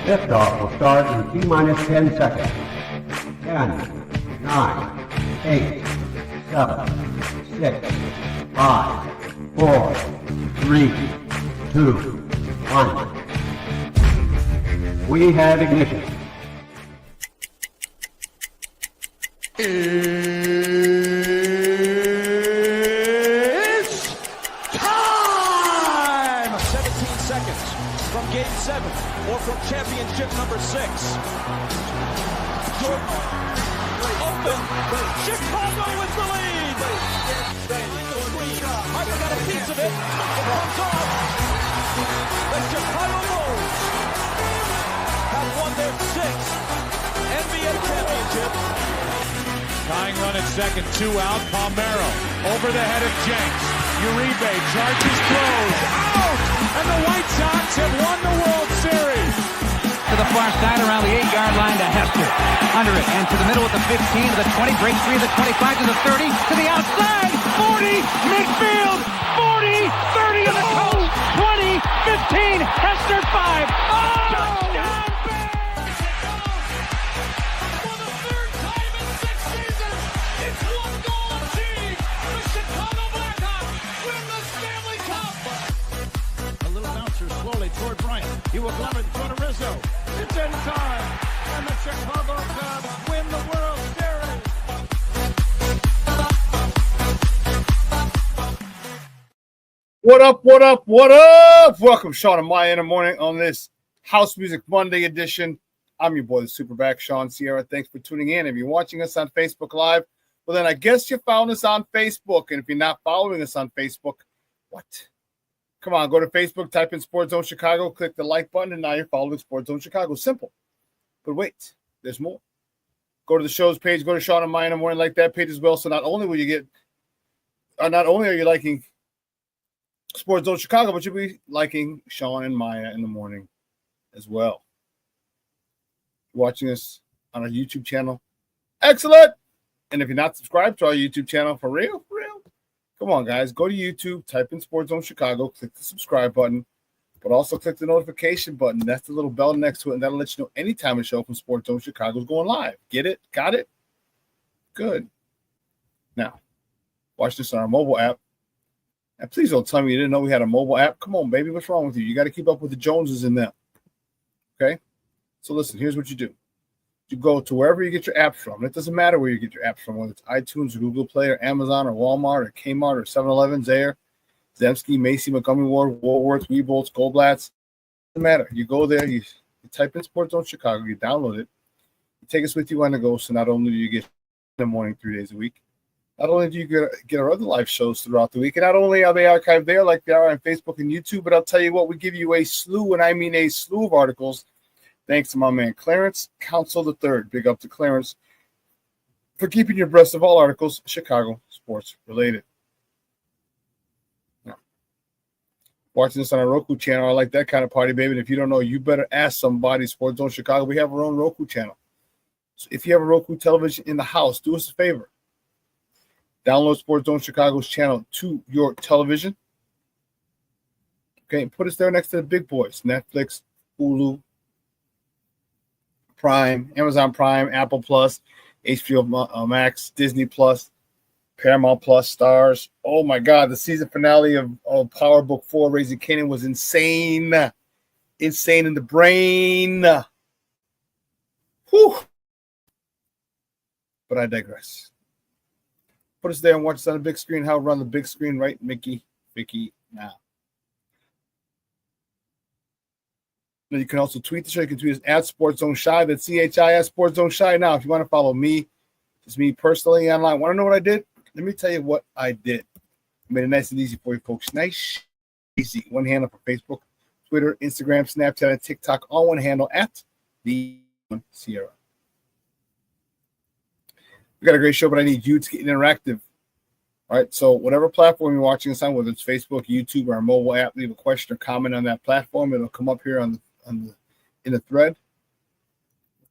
Liftoff will start in T-minus 10 seconds. 10, 9, 8, 7, 6, 5, 4, 3, 2, 1. We have ignition. It's time! 17 seconds from Game 7 or from championship number 6. Jordan open. Chicago with the lead. Pfeiffer got a piece of it. It comes off. The Chicago Bulls have won their 6th NBA championship. Tying run at second, 2 out. Palmero over the head of Jenks. Uribe charges, throws, out! And the White Sox have won the World Series. To the far side around the 8-yard line to Hester. Under it and to the middle with the 15 to the 20, break 3 to the 25 to the 30 to the outside. 40, midfield, 40, 30 to the coast, 20, 15, Hester 5. Oh! Touchdown! Toward Bryant. He will glove it to Rizzo. It's in time. And the Chicago Cubs win the World Series. What up, what up, what up? Welcome, Shawn and Maya in the morning on this House Music Monday edition. I'm your boy, the SuperBack, Shawn Sierra. Thanks for tuning in. If you're watching us on Facebook Live, well, then I guess you found us on Facebook. And if you're not following us on Facebook, what? Come on, go to Facebook, type in Sports Zone Chicago, click the like button, and now you're following Sports Zone Chicago. Simple. But wait, there's more. Go to the show's page, go to Shawn and Maya in the morning, like that page as well. So not only will you get, not only are you liking Sports Zone Chicago, but you'll be liking Shawn and Maya in the morning as well. Watching us on our YouTube channel. Excellent. And if you're not subscribed to our YouTube channel, for real, come on, guys. Go to YouTube, type in Sports Zone Chicago, click the subscribe button, but also click the notification button. That's the little bell next to it, and that'll let you know anytime a show from Sports Zone Chicago is going live. Get it? Got it? Good. Now, watch this on our mobile app. And please don't tell me you didn't know we had a mobile app. Come on, baby. What's wrong with you? You got to keep up with the Joneses in them. Okay? So listen, here's what you do. You go to wherever you get your apps from. It doesn't matter where you get your apps from, whether it's iTunes or Google Play or Amazon or Walmart or Kmart or 7-Eleven, Zayre, Zemsky, Macy, Montgomery Ward, Woolworths, Weebles, Goldblatts. Doesn't matter. You go there, you type in Sports Zone Chicago, you download it, you take us with you on the go. So not only do you get in the morning 3 days a week, not only do you get our other live shows throughout the week, and not only are they archived there like they are on Facebook and YouTube, but I'll tell you what, we give you a slew, and I mean a slew of articles. Thanks to my man Clarence Council III. Big up to Clarence for keeping you abreast of all articles Chicago sports related. Now, watching this on our Roku channel, I like that kind of party, baby. And if you don't know, you better ask somebody. Sports Zone Chicago. We have our own Roku channel. So if you have a Roku television in the house, do us a favor. Download Sports Zone Chicago's channel to your television. Okay, and put us there next to the big boys: Netflix, Hulu, Prime, Amazon Prime, Apple Plus, HBO Max, Disney Plus, Paramount Plus, Stars. Oh my God, the season finale of Power Book 4, Raising Kanan, was insane. Insane in the brain. Whew. But I digress. Put us there and watch us on the big screen. How run the big screen, right, Vicky, now. You can also tweet the show. You can tweet us at Sports Zone Shy. That's CHI Sports Zone Shy. Now, if you want to follow me, just me personally online, want to know what I did? Let me tell you what I did. I made it nice and easy for you folks. Nice, easy. One handle for Facebook, Twitter, Instagram, Snapchat, and TikTok. All one handle at the Sierra. We got a great show, but I need you to get interactive. All right, so whatever platform you're watching us on, whether it's Facebook, YouTube, or our mobile app, leave a question or comment on that platform. It'll come up here in the thread.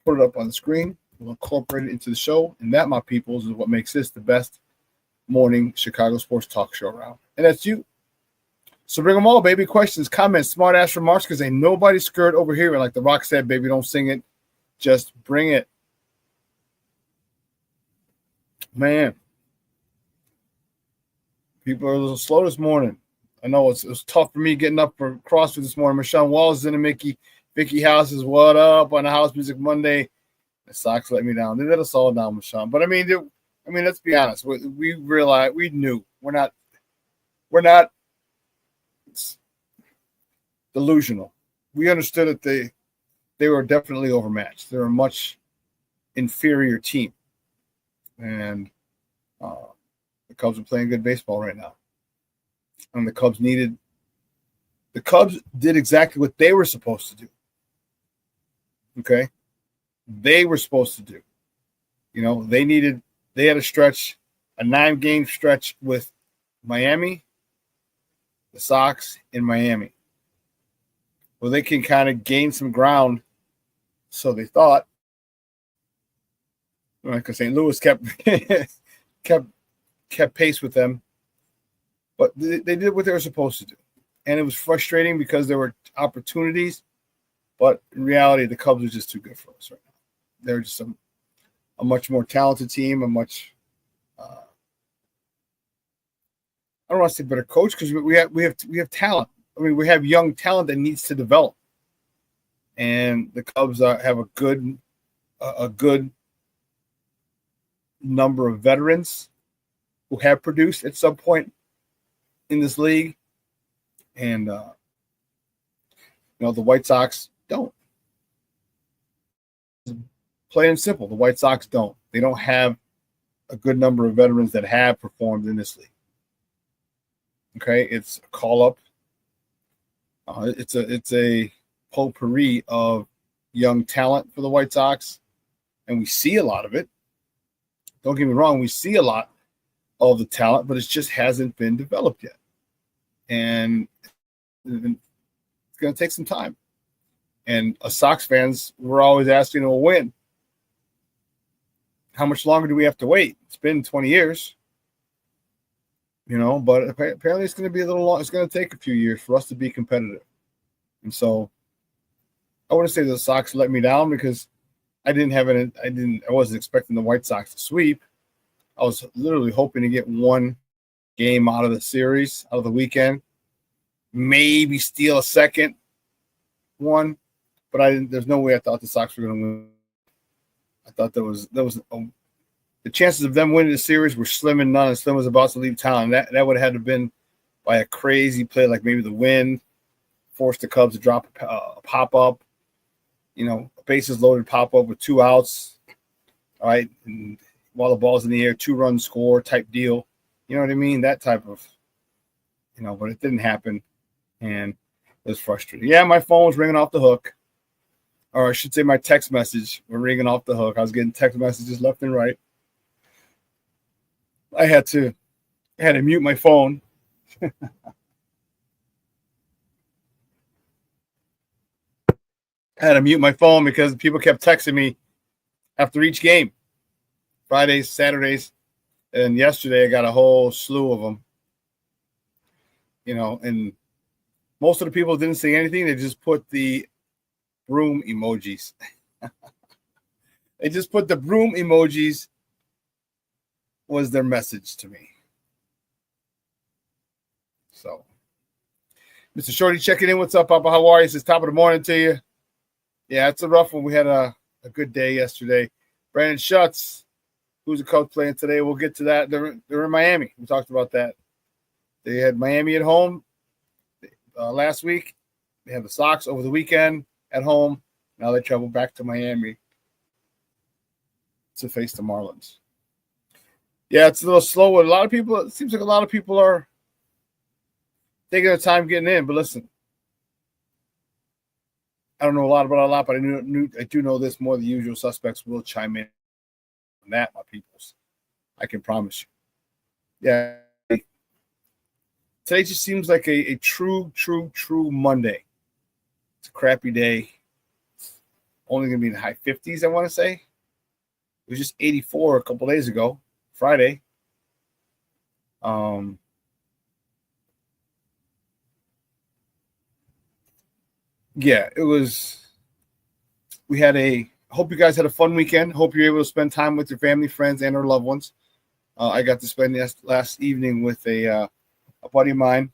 Put it up on the screen. We'll incorporate it into the show, and that, my peoples, is what makes this the best morning Chicago sports talk show around. And that's you. So bring them all, baby. Questions, comments, smart ass remarks, because ain't nobody scared over here. And like The Rock said, baby, don't sing it. Just bring it. Man. People are a little slow this morning. I know it was tough for me getting up for CrossFit this morning. Michelle Wallace is in the Vicky House is what up on the House Music Monday. The Sox let me down. They let us all down, Michelle. But I mean, let's be honest. We realized, we knew we're not delusional. We understood that they were definitely overmatched. They're a much inferior team, and the Cubs are playing good baseball right now. And the Cubs did exactly what they were supposed to do. Okay? They were supposed to do. You know, they had a stretch, a 9-game stretch with Miami, the Sox, and Miami. Well, they can kind of gain some ground, so they thought. Because St. Louis kept pace with them, but they did what they were supposed to do, and it was frustrating because there were opportunities, but in reality, the Cubs are just too good for us right now. They're just a much more talented team, a much I don't want to say better coach, because we have talent. I mean, we have young talent that needs to develop, and the Cubs have a good number of veterans who have produced at some point in this league. And, the White Sox don't. Plain and simple, the White Sox don't. They don't have a good number of veterans that have performed in this league. Okay, it's a call-up. It's a potpourri of young talent for the White Sox, and we see a lot of it. Don't get me wrong, we see a lot of the talent, but it just hasn't been developed yet. And it's going to take some time. And us Sox fans, we're always asking, well, when? How much longer do we have to wait? It's been 20 years. But apparently it's going to be a little long. It's going to take a few years for us to be competitive. And so I wouldn't say the Sox let me down, because I wasn't expecting the White Sox to sweep. I was literally hoping to get one game out of the series, out of the weekend, maybe steal a second one, but there's no way I thought the Sox were going to win. I thought the chances of them winning the series were slim and none, and Slim was about to leave town. That would have had to have been by a crazy play, like maybe the wind forced the Cubs to drop a pop-up, a bases loaded pop-up with 2 outs, all right, and while the ball's in the air, 2-run score type deal. You know what I mean? That type of, but it didn't happen, and it was frustrating. Yeah, my phone was ringing off the hook, or I should say my text message were ringing off the hook. I was getting text messages left and right. I had to mute my phone. I had to mute my phone because people kept texting me after each game. Fridays, Saturdays, and yesterday I got a whole slew of them. And most of the people didn't say anything. They just put the broom emojis. They just put the broom emojis was their message to me. So, Mr. Shorty checking in. What's up, Papa? How are you? It's top of the morning to you. Yeah, it's a rough one. We had a good day yesterday. Brandon Schutz, who's a Cubs playing today. We'll get to that. They're in Miami. We talked about that. They had Miami at home last week. They had the Sox over the weekend at home. Now they travel back to Miami to face the Marlins. Yeah, it's a little slow. It seems like a lot of people are taking their time getting in. But listen, I don't know a lot about a lot, but I do know this: more the usual suspects will chime in on that, my peoples. I can promise you. Yeah. Today just seems like a true Monday. It's a crappy day. It's only going to be in the high 50s, I want to say. It was just 84 a couple days ago, Friday. yeah, it was. We had hope you guys had a fun weekend. Hope you're able to spend time with your family, friends, and/or loved ones. I got to spend last evening with a buddy of mine.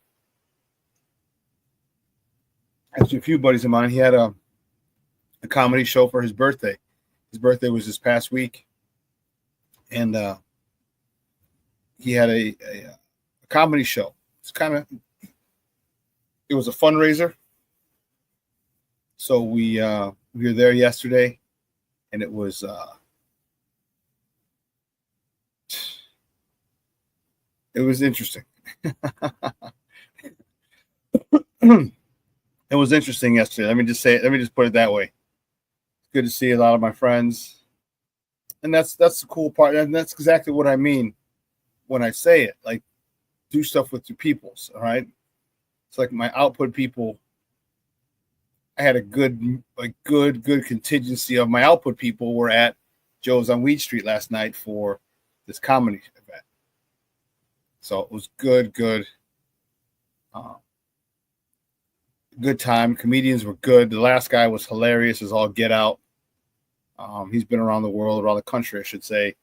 Actually, a few buddies of mine. He had a comedy show for his birthday. His birthday was this past week, and he had a comedy show. It was a fundraiser. So we were there yesterday, and it was interesting. It was interesting yesterday. Let me just put it that way. It's good to see a lot of my friends. And that's the cool part. And that's exactly what I mean when I say it. Like, do stuff with your peoples, all right? It's like my output people. I had a good contingency of my output people were at Joe's on Weed Street last night for this comedy event. So it was good time. Comedians were good. The last guy was hilarious as all get out. He's been around the world, around the country, I should say.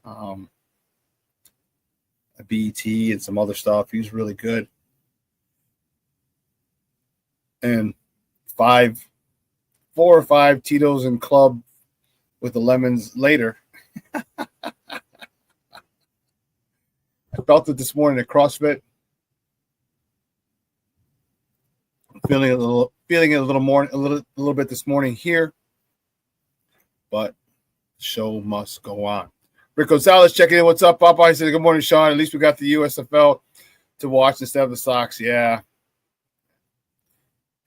BET and some other stuff. He was really good. And 4 or 5 Tito's and Club with the lemons later. I felt it this morning at CrossFit. Feeling it a little bit this morning here, but the show must go on. Rick Gonzalez checking in. What's up, Papa? I said, good morning, Shawn. At least we got the USFL to watch instead of the Sox. Yeah,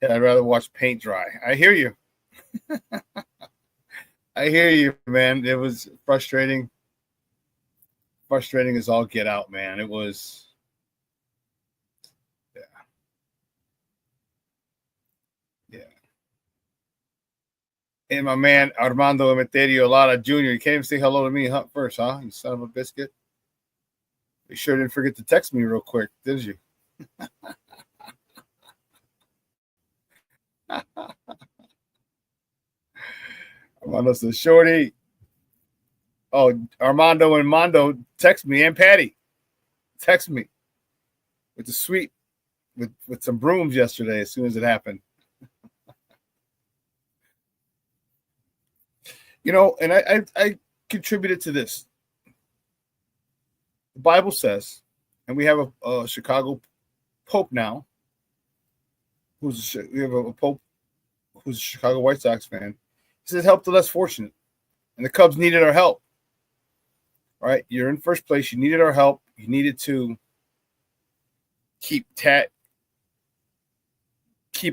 I'd rather watch paint dry. I hear you. I hear you, man. It was frustrating. Frustrating as all get out, man. It was. Yeah. And my man Armando Emeterio Lara Jr. You can't even say hello to me first, huh? You son of a biscuit. You sure didn't forget to text me real quick, did you? Armando says, Shorty. Oh, Armando and Mondo text me, and Patty text me with the sweet with some brooms yesterday as soon as it happened. You know, and I contributed to this. The Bible says, and we have a Chicago Pope now. We have a Pope who's a Chicago White Sox fan. He says, help the less fortunate. And the Cubs needed our help. Right? You're in first place. You needed our help. You needed to keep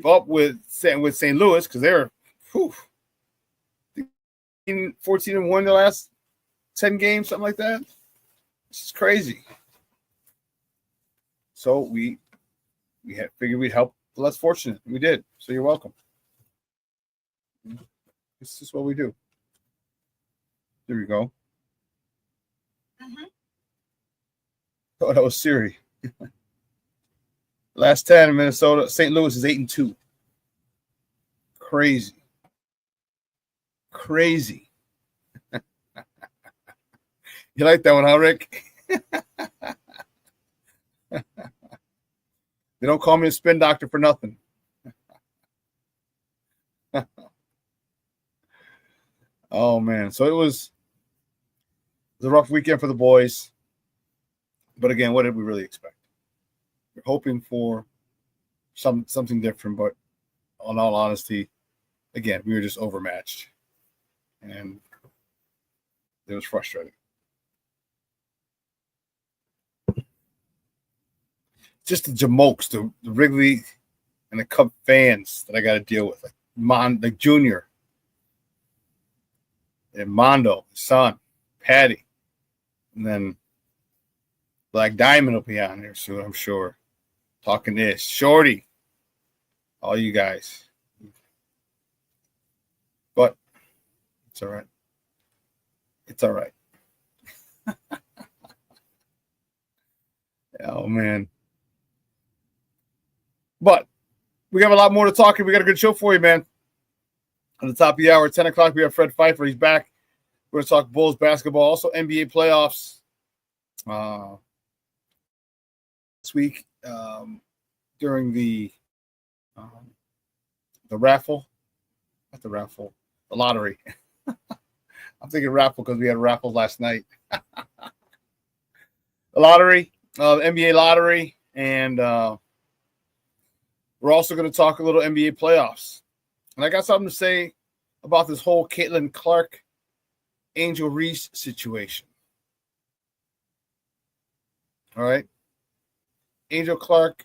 up with St. Louis because they're 14-1 the last 10 games, something like that. This is crazy. So we had figured we'd help the less fortunate. We did. So you're welcome. This is what we do. There we go. Oh, that was Siri. Last 10 in Minnesota. St. Louis is 8-2. Crazy. You like that one, huh, Rick? They don't call me a spin doctor for nothing. Oh, man. So it was a rough weekend for the boys. But again, what did we really expect? We're hoping for something different, but in all honesty, again, we were just overmatched. And it was frustrating. Just the jamokes, the Wrigley and the Cub fans that I got to deal with, like Junior and Mondo, son, Patty, and then Black Diamond will be on here soon, I'm sure. Talking this, Shorty, all you guys. But it's all right. It's all right. Oh, man. But We have a lot more to talk. We got a good show for you, man. On the top of the hour, 10 o'clock, we have Fred Pfeiffer. He's back. We're going to talk Bulls basketball, also NBA playoffs. This week, during the raffle, not the raffle, the lottery. I'm thinking raffle because we had a raffle last night. The lottery, NBA lottery, and we're also going to talk a little NBA playoffs. And I got something to say about this whole Caitlin Clark, Angel Reese situation. All right. Caitlin Clark,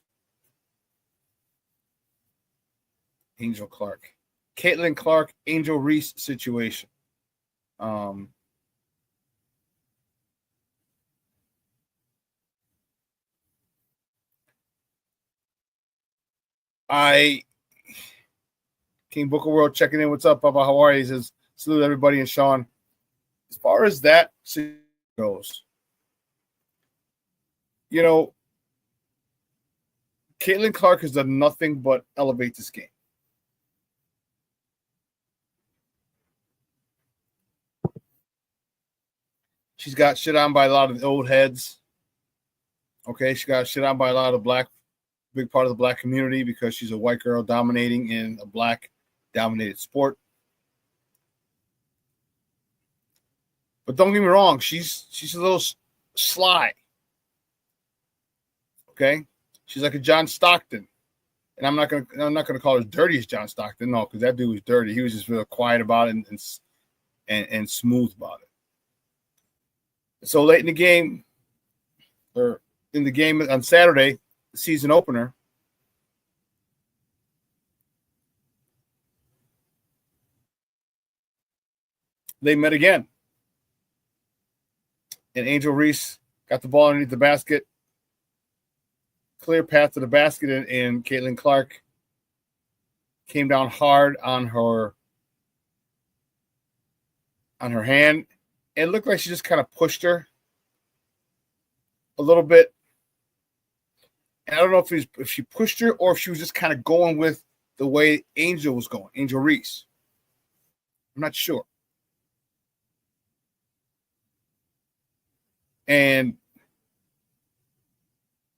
Angel Reese situation. King Booker World checking in. What's up, Papa? How are you? He says, salute everybody and Shawn. As far as that goes, you know, Caitlin Clark has done nothing but elevate this game. She's got shit on by a lot of the old heads. Okay, she got shit on by a lot of big part of the black community because she's a white girl dominating in a black-dominated sport. But don't get me wrong, she's a little sly. Okay, she's like a John Stockton, and I'm not gonna call her dirty as John Stockton, no, because that dude was dirty. He was just real quiet about it and smooth about it. So late in the game, or in the game on Saturday, the season opener, they met again. And Angel Reese got the ball underneath the basket, clear path to the basket, and Caitlin Clark came down hard on her hand. It looked like she just kind of pushed her a little bit. And I don't know if she pushed her or if she was just kind of going with the way Angel was going, Angel Reese. I'm not sure. And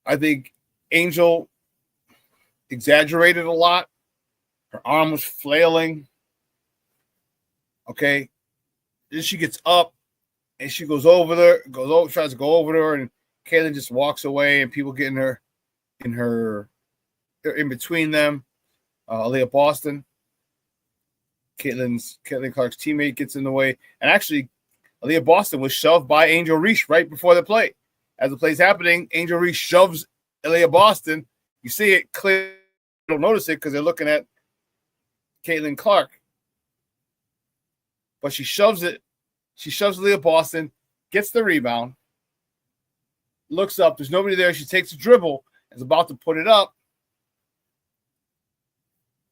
I think Angel exaggerated a lot. Her arm was flailing. Okay. Then she gets up and she goes over there, tries to go over there, and Caitlin just walks away, and people get in between them. Aaliyah Boston, Caitlin Clark's teammate, gets in the way. And actually, Aaliyah Boston was shoved by Angel Reese right before the play. As the play's happening, Angel Reese shoves Aaliyah Boston. You see it clearly. You don't notice it because they're looking at Caitlin Clark. But she shoves it. She shoves Aaliyah Boston, gets the rebound, looks up. There's nobody there. She takes a dribble, is about to put it up.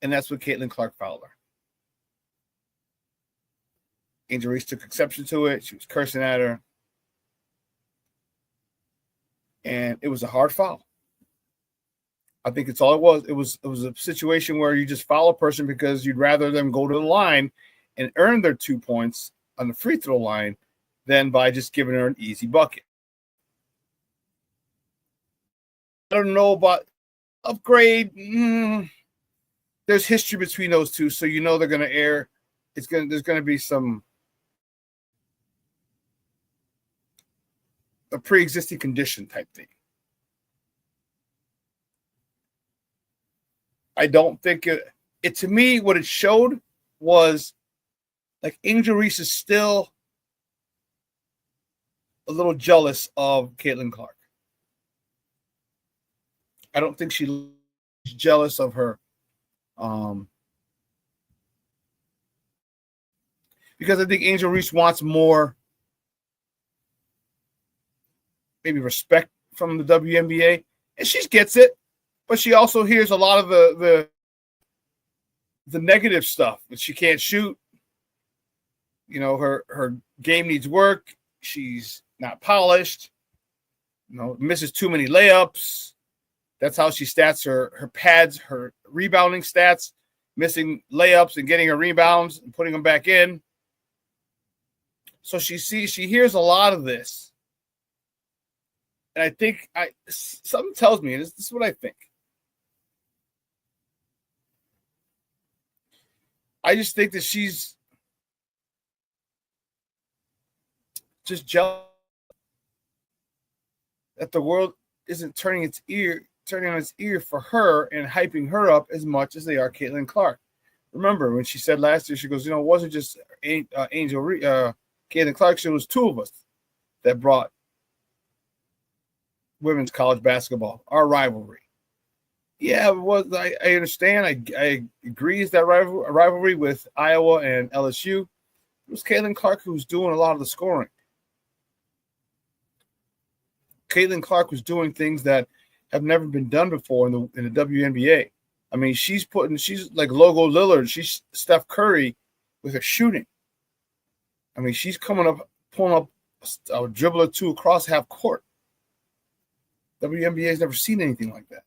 And that's when Caitlin Clark fouled her. Angel Reese took exception to it. She was cursing at her. And it was a hard foul. I think it's all it was. It was a situation where you just foul a person because you'd rather them go to the line and earn their 2 points on the free throw line than by just giving her an easy bucket. I don't know about upgrade. There's history between those two, so you know they're going to err. There's going to be a pre-existing condition type thing. I don't think it to me, what it showed was like Angel Reese is still a little jealous of Caitlin Clark. I don't think she's jealous of her. Because I think Angel Reese wants more, maybe respect from the WNBA, and she gets it, but she also hears a lot of the negative stuff that she can't shoot. You know, her game needs work. She's not polished. You know, misses too many layups. That's how she stats her pads, her rebounding stats, missing layups and getting her rebounds and putting them back in. So she hears a lot of this. And I think something tells me, and this is what I think. I just think that she's just jealous that the world isn't turning on its ear for her and hyping her up as much as they are Caitlin Clark. Remember when she said last year, she goes, it wasn't just Caitlin Clark, it was two of us that brought women's college basketball, our rivalry. Yeah, it was. I understand. I agree. Is that rivalry with Iowa and LSU? It was Caitlin Clark who was doing a lot of the scoring. Caitlin Clark was doing things that have never been done before in the WNBA. I mean, she's like Logo Lillard. She's Steph Curry with her shooting. I mean, she's pulling up a dribble or two across half court. WNBA has never seen anything like that.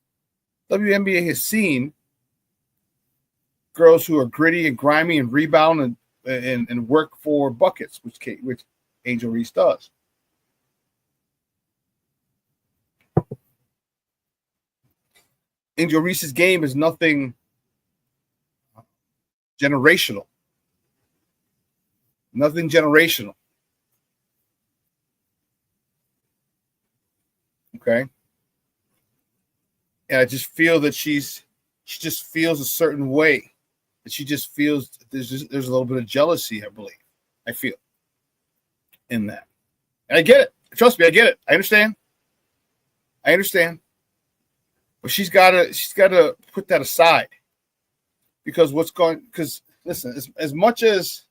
WNBA has seen girls who are gritty and grimy and rebound and work for buckets, which Angel Reese does. Angel Reese's game is nothing generational. Nothing generational. Okay? And I just feel that she just feels a certain way. That she just feels there's a little bit of jealousy, I believe. I feel in that. And I get it. Trust me, I get it. I understand. But she's gotta put that aside. Because listen, as much as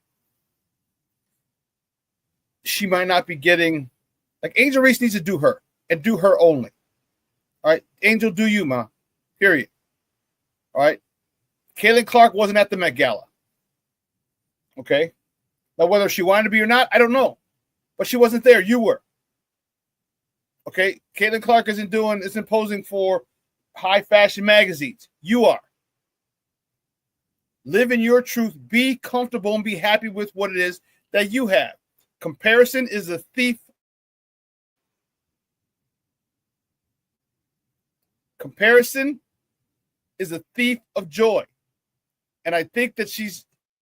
she might not be getting, like, Angel Reese needs to do her and do her only. All right, Angel, do you, ma? Period. All right. Caitlin Clark wasn't at the Met Gala. Okay. Now, whether she wanted to be or not, I don't know. But she wasn't there. You were. Okay. Caitlin Clark isn't posing for high fashion magazines. You are. Live in your truth. Be comfortable and be happy with what it is that you have. Comparison is a thief. Comparison is a thief of joy. And I think that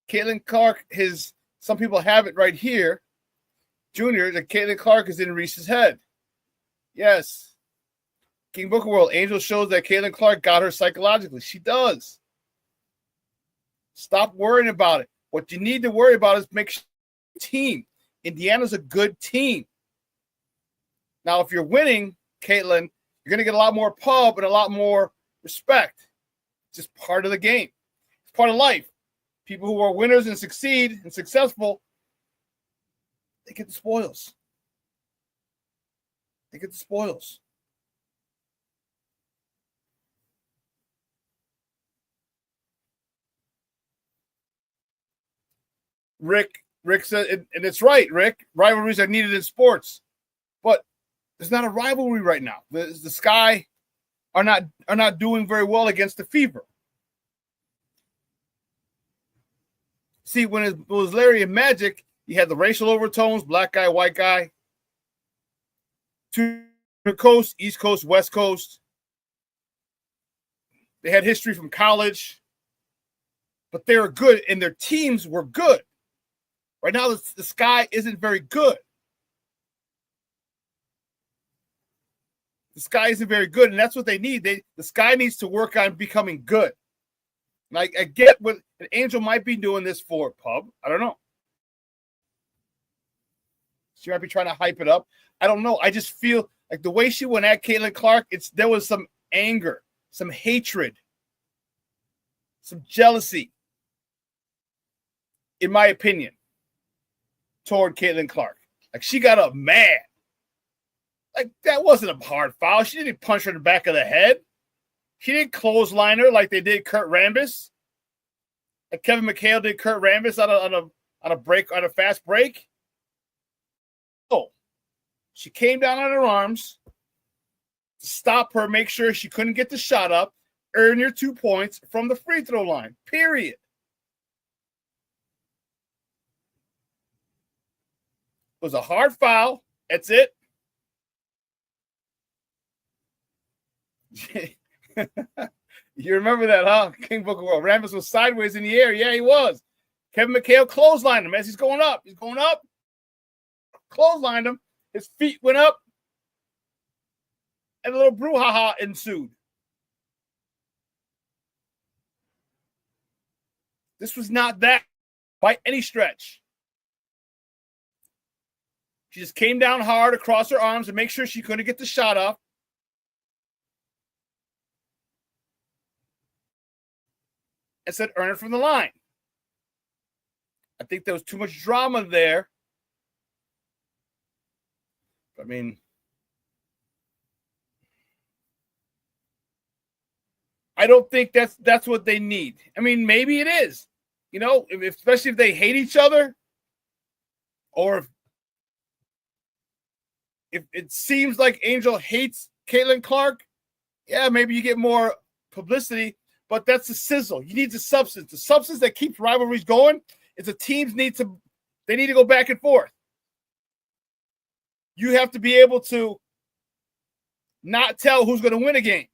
Caitlin Clark, some people have it right here, Junior, that Caitlin Clark is in Reese's head. Yes. King Booker World, Angel shows that Caitlin Clark got her psychologically. She does. Stop worrying about it. What you need to worry about is make sure team. Indiana's a good team. Now, if you're winning, Caitlin, you're going to get a lot more pub and a lot more respect. It's just part of the game. It's part of life. People who are winners and succeed and successful, they get the spoils. They get the spoils. Rick said, and it's right, Rick, rivalries are needed in sports. But there's not a rivalry right now. The Sky are not doing very well against the Fever. See, when it was Larry and Magic, you had the racial overtones, black guy, white guy. Two coast, East Coast, West Coast. They had history from college. But they were good, and their teams were good. Right now, the Sky isn't very good. The Sky isn't very good, and that's what they need. The Sky needs to work on becoming good. And I get what an Angel might be doing this for, Pub. I don't know. She might be trying to hype it up. I don't know. I just feel like the way she went at Caitlin Clark, there was some anger, some hatred, some jealousy, in my opinion, toward Caitlin Clark. Like, she got up mad. Like, that wasn't a hard foul. She didn't punch her in the back of the head. She didn't clothesline her like they did Kurt Rambis. Like Kevin McHale did Kurt Rambis on a fast break. Oh, she came down on her arms, stop her, make sure she couldn't get the shot up, earn your 2 points from the free throw line, period. It was a hard foul. That's it. You remember that, huh? King Booker World. Rambis was sideways in the air. Yeah, he was. Kevin McHale clotheslined him as he's going up. He's going up. Clotheslined him. His feet went up. And a little brouhaha ensued. This was not that by any stretch. She just came down hard across her arms to make sure she couldn't get the shot off. And said, earn it from the line. I think there was too much drama there. I mean, I don't think that's what they need. I mean, maybe it is. You know, especially if they hate each other, or if it seems like Angel hates Caitlin Clark, yeah, maybe you get more publicity, but that's the sizzle. You need the substance. The substance that keeps rivalries going is the teams need to go back and forth. You have to be able to not tell who's going to win a game.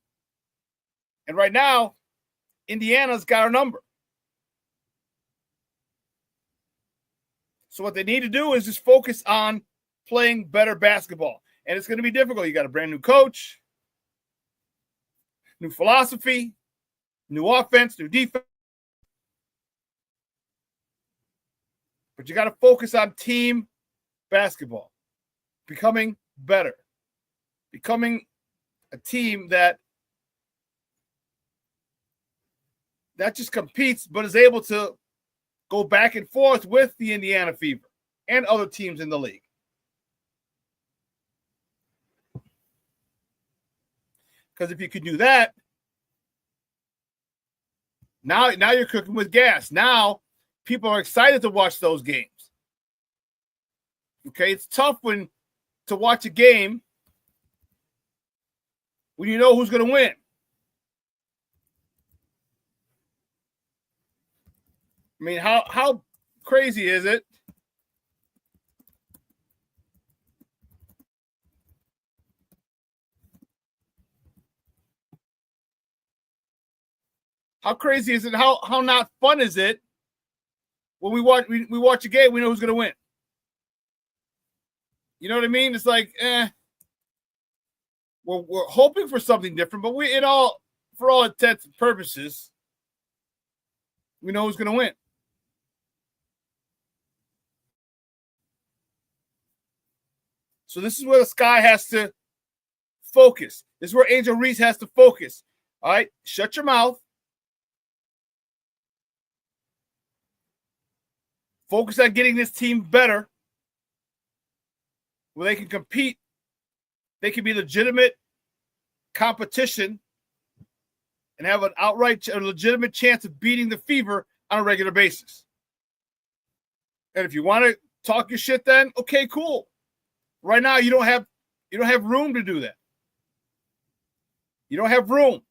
And right now, Indiana's got our number. So what they need to do is just focus on playing better basketball. And it's going to be difficult. You got a brand new coach, new philosophy, new offense, new defense. But you got to focus on team basketball, becoming better, becoming a team that not just competes, but is able to go back and forth with the Indiana Fever and other teams in the league. Because if you could do that, now you're cooking with gas. Now people are excited to watch those games. Okay, it's tough to watch a game when you know who's going to win. I mean, how crazy is it? How crazy is it? How not fun is it when we watch a game, we know who's going to win? You know what I mean? It's like, we're hoping for something different, but for all intents and purposes, we know who's going to win. So this is where the Sky has to focus. This is where Angel Reese has to focus. All right, shut your mouth. Focus on getting this team better, where they can compete. They can be legitimate competition and have a legitimate chance of beating the Fever on a regular basis. And if you want to talk your shit, then okay, cool. Right now, you don't have room to do that. You don't have room.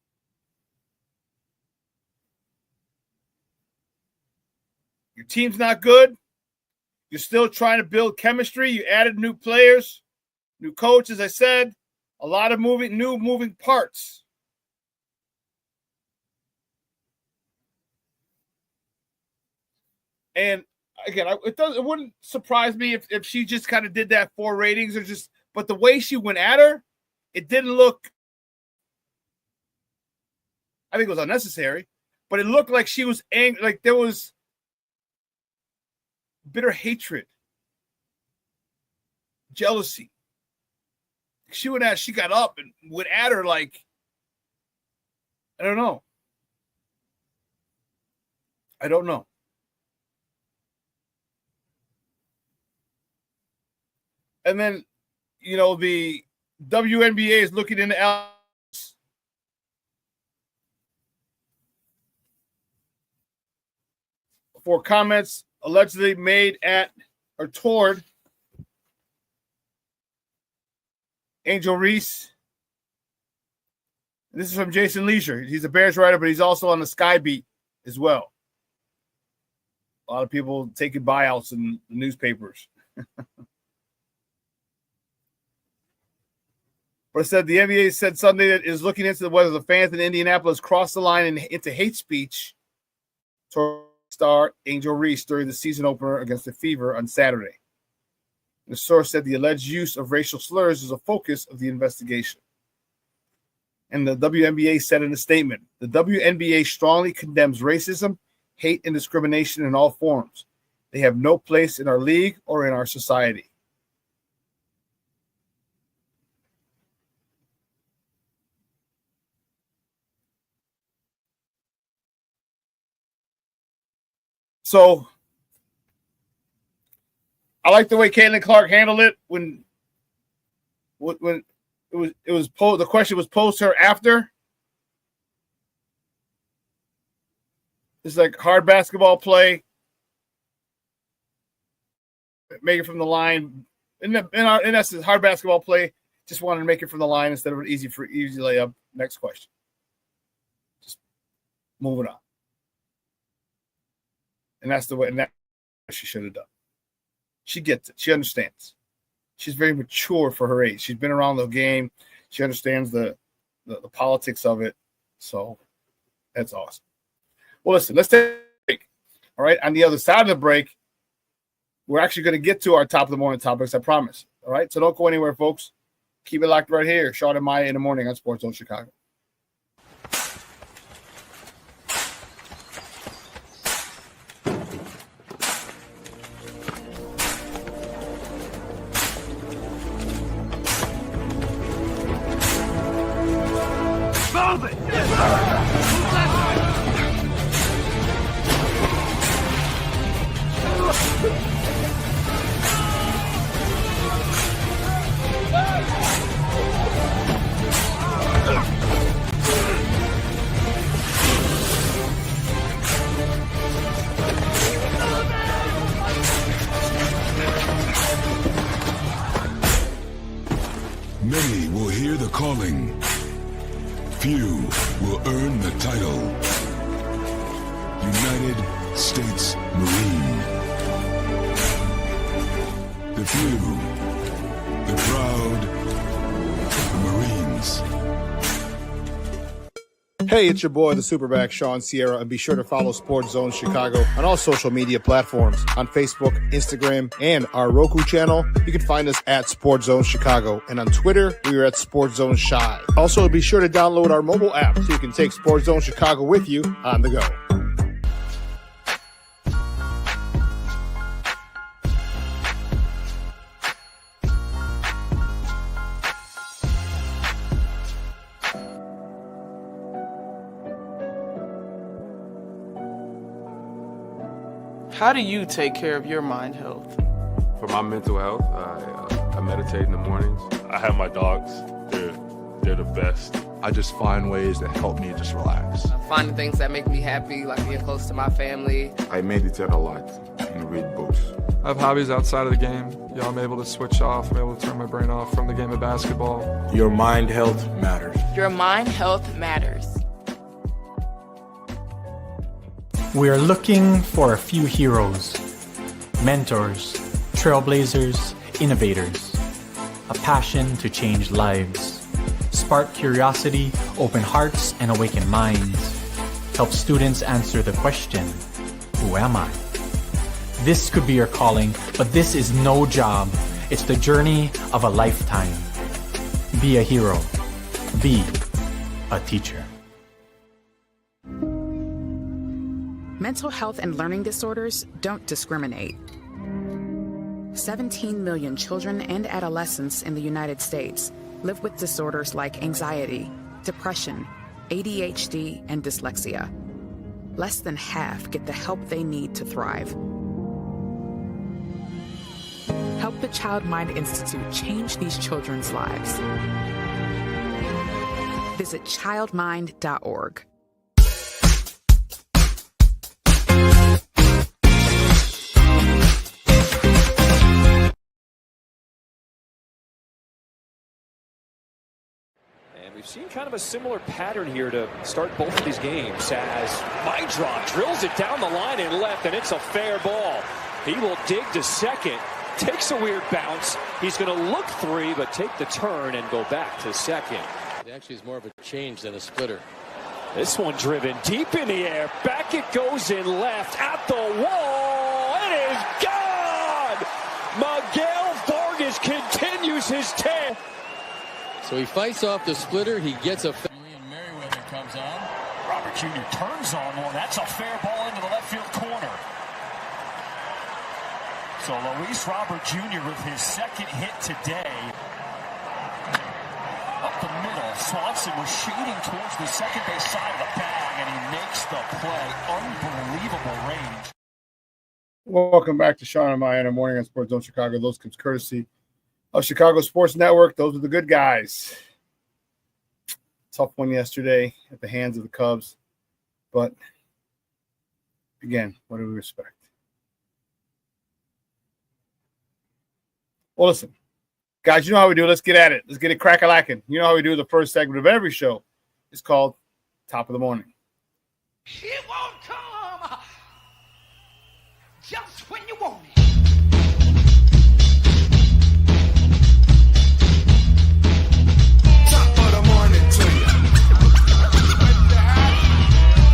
Your team's not good. You're still trying to build chemistry. You added new players, new coach, as I said, a lot of new moving parts. And again, it wouldn't surprise me if she just kind of did that for ratings but the way she went at her, it didn't look, I think it was unnecessary, but it looked like she was angry, like there was bitter hatred, jealousy. She got up and went at her like, I don't know. And then, the WNBA is looking into Alex for comments allegedly made at or toward Angel Reese This is from Jason Leisure. He's a Bears writer, but he's also on the Sky Beat as well. A lot of people taking buyouts in the newspapers. But it said the NBA said Sunday that it is looking into whether the fans in Indianapolis crossed the line into hate speech toward star Angel Reese during the season opener against the Fever on Saturday. The source said the alleged use of racial slurs is a focus of the investigation. And the WNBA said in a statement, the WNBA strongly condemns racism, hate, and discrimination in all forms. They have no place in our league or in our society. So I like the way Caitlin Clark handled it when it was posed. The question was posed to her after. It's like hard basketball play, make it from the line. In essence, hard basketball play. Just wanted to make it from the line instead of an easy layup. Next question. Just moving on. And that's the way. And that she should have done. She gets it. She understands. She's very mature for her age. She's been around the game. She understands the politics of it. So that's awesome. Well, listen, let's take a break. All right. On the other side of the break, we're actually going to get to our top of the morning topics, I promise. All right. So don't go anywhere, folks. Keep it locked right here. Shawn and Maya in the morning on Sports Zone Chicago. Many will hear the calling. Few will earn the title. United States Marine. The few, the proud, the Marines. Hey, it's your boy, the SuperBack, Shawn Sierra, and be sure to follow Sports Zone Chicago on all social media platforms, on Facebook, Instagram, and our Roku channel. You can find us at Sports Zone Chicago, and on Twitter, we are at Sports Zone Shy. Also, be sure to download our mobile app so you can take Sports Zone Chicago with you on the go. How do you take care of your mind health? For my mental health, I meditate in the mornings. I have my dogs. They're the best. I just find ways that help me just relax. Finding things that make me happy, like being close to my family. I meditate a lot and read books. I have hobbies outside of the game. I'm able to switch off. I'm able to turn my brain off from the game of basketball. Your mind health matters. Your mind health matters. We are looking for a few heroes, mentors, trailblazers, innovators, a passion to change lives, spark curiosity, open hearts, and awaken minds, help students answer the question, who am I? This could be your calling, but this is no job. It's the journey of a lifetime. Be a hero. Be a teacher. Mental health and learning disorders don't discriminate. 17 million children and adolescents in the United States live with disorders like anxiety, depression, ADHD, and dyslexia. Less than half get the help they need to thrive. Help the Child Mind Institute change these children's lives. Visit childmind.org. seen kind of a similar pattern here to start both of these games as Mindrop drills it down the line and left, and it's a fair ball. He will dig to second, takes a weird bounce. He's going to look three, but take the turn and go back to second. It actually is more of a change than a splitter. This one driven deep in the air. Back it goes in left at the wall. It is gone! Miguel Vargas continues his tail. So he fights off the splitter. He gets a... Julian Merriweather comes on. Robert Jr. turns on one. That's a fair ball into the left field corner. So Luis Robert Jr. with his second hit today. Up the middle, Swanson was shooting towards the second base side of the bag, and he makes the play. Unbelievable range. Welcome back to Shawn and Maya in the morning on Sports Zone Chicago. Those comes courtesy of Chicago Sports Network. Those are the good guys. Tough one yesterday at the hands of the Cubs. But, again, what do we respect? Well, listen, guys, you know how we do it. Let's get at it. Let's get it crack-a-lacking. You know how we do the first segment of every show. It's called Top of the Morning. It won't come just when you want it. Top of the morning to you.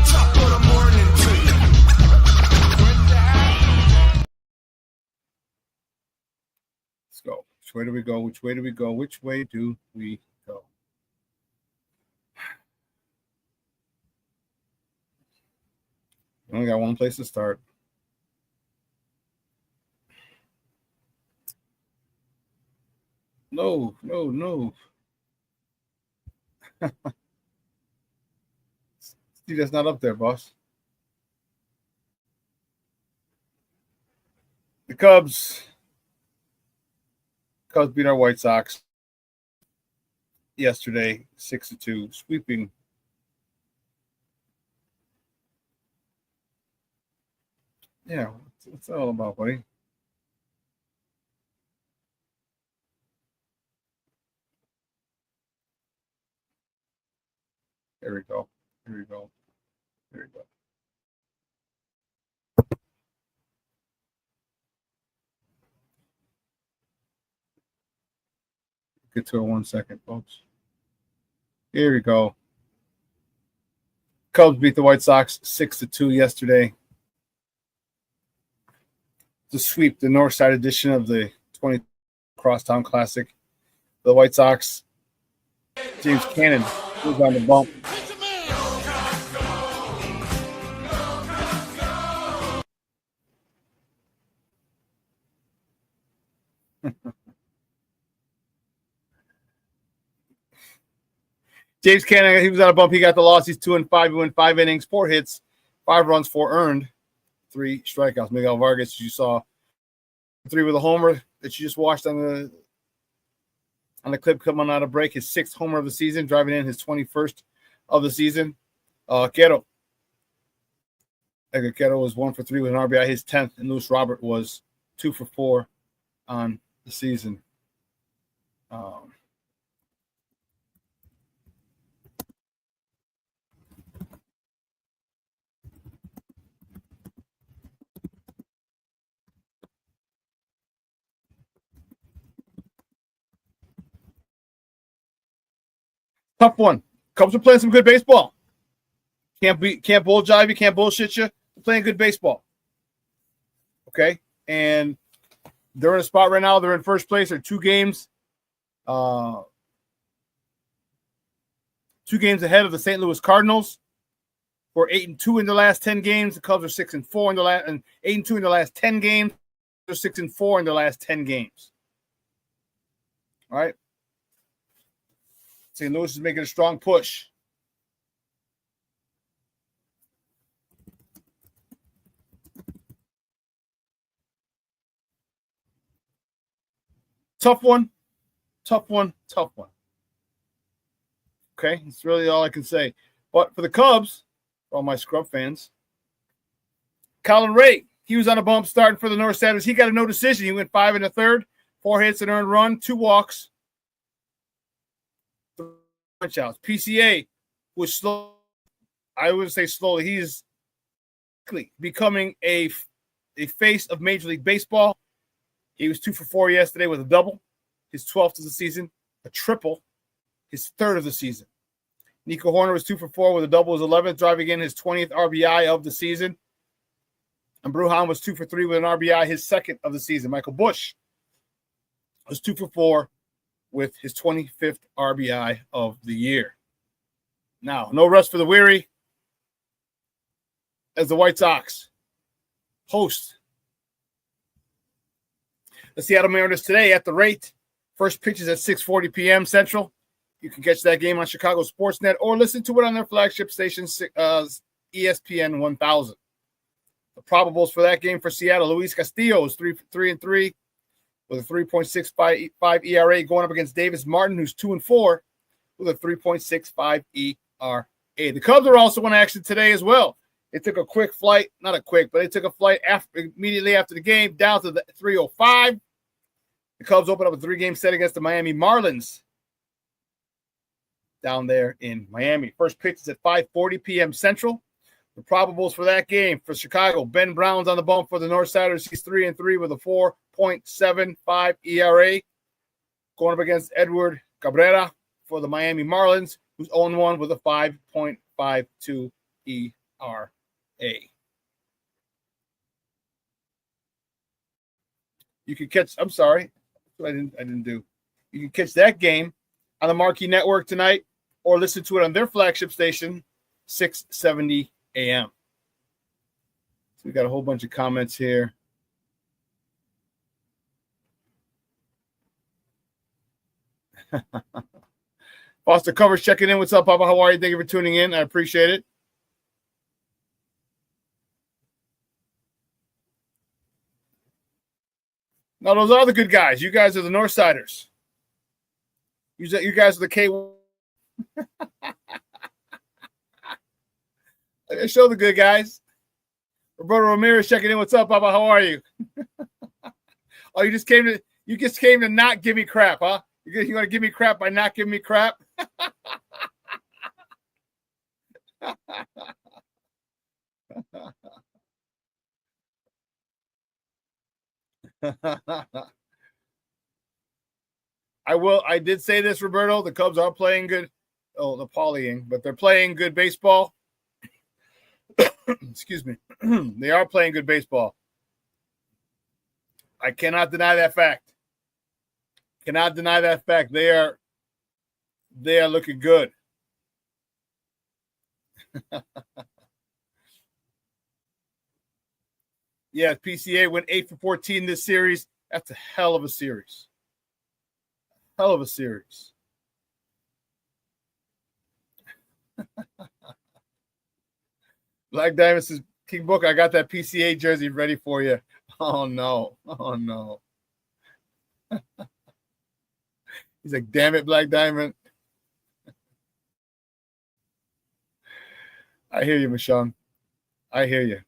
Top of the morning to you. Let's go. Which way do we go? Which way do we go? Which way do we go? We only got one place to start. No. Steve, that's not up there, boss. The Cubs beat our White Sox yesterday, 6-2, sweeping. Yeah, what's that all about, buddy? There we go. Get to it 1 second, folks. Here we go. Cubs beat the White Sox 6-2 yesterday to sweep the North Side edition of the 20 Crosstown Classic. The White Sox, James Cannon was on the bump. James Cannon, he was on a bump. He got the loss. He's 2-5. He went 5 innings, 4 hits, 5 runs, 4 earned, 3 strikeouts. Miguel Vargas, you saw 3 with a homer that you just watched on the clip coming out of break. His 6th homer of the season, driving in his 21st of the season. Quero was 1 for 3 with an RBI, his 10th, and Luis Robert was 2 for 4 on the season. Tough one. Cubs are playing some good baseball. Can't bull jive you, can't bullshit you. They're playing good baseball. Okay? And they're in a spot right now. They're in first place. They're 2 games. 2 games ahead of the St. Louis Cardinals. We're 8-2 in the last 10 games. The Cubs are 6-4 in the last, and 8-2 in the last 10 games. They're 6-4 in the last 10 games. All right. St. Louis is making a strong push. Tough one. Okay, that's really all I can say. But for the Cubs, for all my scrub fans, Colin Ray, he was on a bump starting for the North Sabres. He got a no decision. He went 5 1/3, 4 hits, an earned run, 2 walks. punch-outs. PCA was slow. I wouldn't say slowly. He's becoming a face of Major League Baseball. He was 2 for 4 yesterday with a double, his 12th of the season, a triple, his 3rd of the season. Nico Horner was 2 for 4 with a double, his 11th, driving in his 20th RBI of the season. And Bruhan was 2 for 3 with an RBI, his 2nd of the season. Michael Busch was 2 for 4 with his 25th RBI of the year. Now, no rest for the weary as the White Sox host the Seattle Mariners today at the rate. First pitch is at 6:40 p.m. Central. You can catch that game on Chicago Sportsnet or listen to it on their flagship station, ESPN 1000. The probables for that game for Seattle: Luis Castillo is 3-3 with a 3.65 ERA, going up against Davis Martin, who's 2-4 with a 3.65 ERA. The Cubs are also in action today as well. They took a quick flight, not a quick, but they took a flight immediately after the game down to the 305. The Cubs opened up a 3-game set against the Miami Marlins down there in Miami. First pitch is at 5:40 p.m. Central. The probables for that game for Chicago: Ben Brown's on the bump for the Northsiders. He's 3-3 with a 4.75 ERA. Going up against Edward Cabrera for the Miami Marlins, who's 0-1 with a 5.52 ERA. You can catch, I'm sorry, I didn't do. You can catch that game on the Marquee Network tonight or listen to it on their flagship station, 670 a.m. So we got a whole bunch of comments here. Foster Covers checking in. What's up, Papa? How are you? Thank you for tuning in. I appreciate it. No, those are the good guys. You guys are the Northsiders. You guys are the K. Show the good guys. Roberto Ramirez checking in. What's up, Papa? How are you? Oh, you just came to not give me crap, huh? You want to give me crap by not giving me crap? I did say this, Roberto. The Cubs are playing good. Oh, the polying, but they're playing good baseball. Excuse me. They are playing good baseball. I cannot deny that fact. Cannot deny that fact. They are looking good. Yeah, PCA went 8 for 14 this series. That's a hell of a series. Hell of a series. Black Diamond says, King Book, I got that PCA jersey ready for you. Oh, no. Oh, no. He's like, damn it, Black Diamond. I hear you, Michonne. I hear you.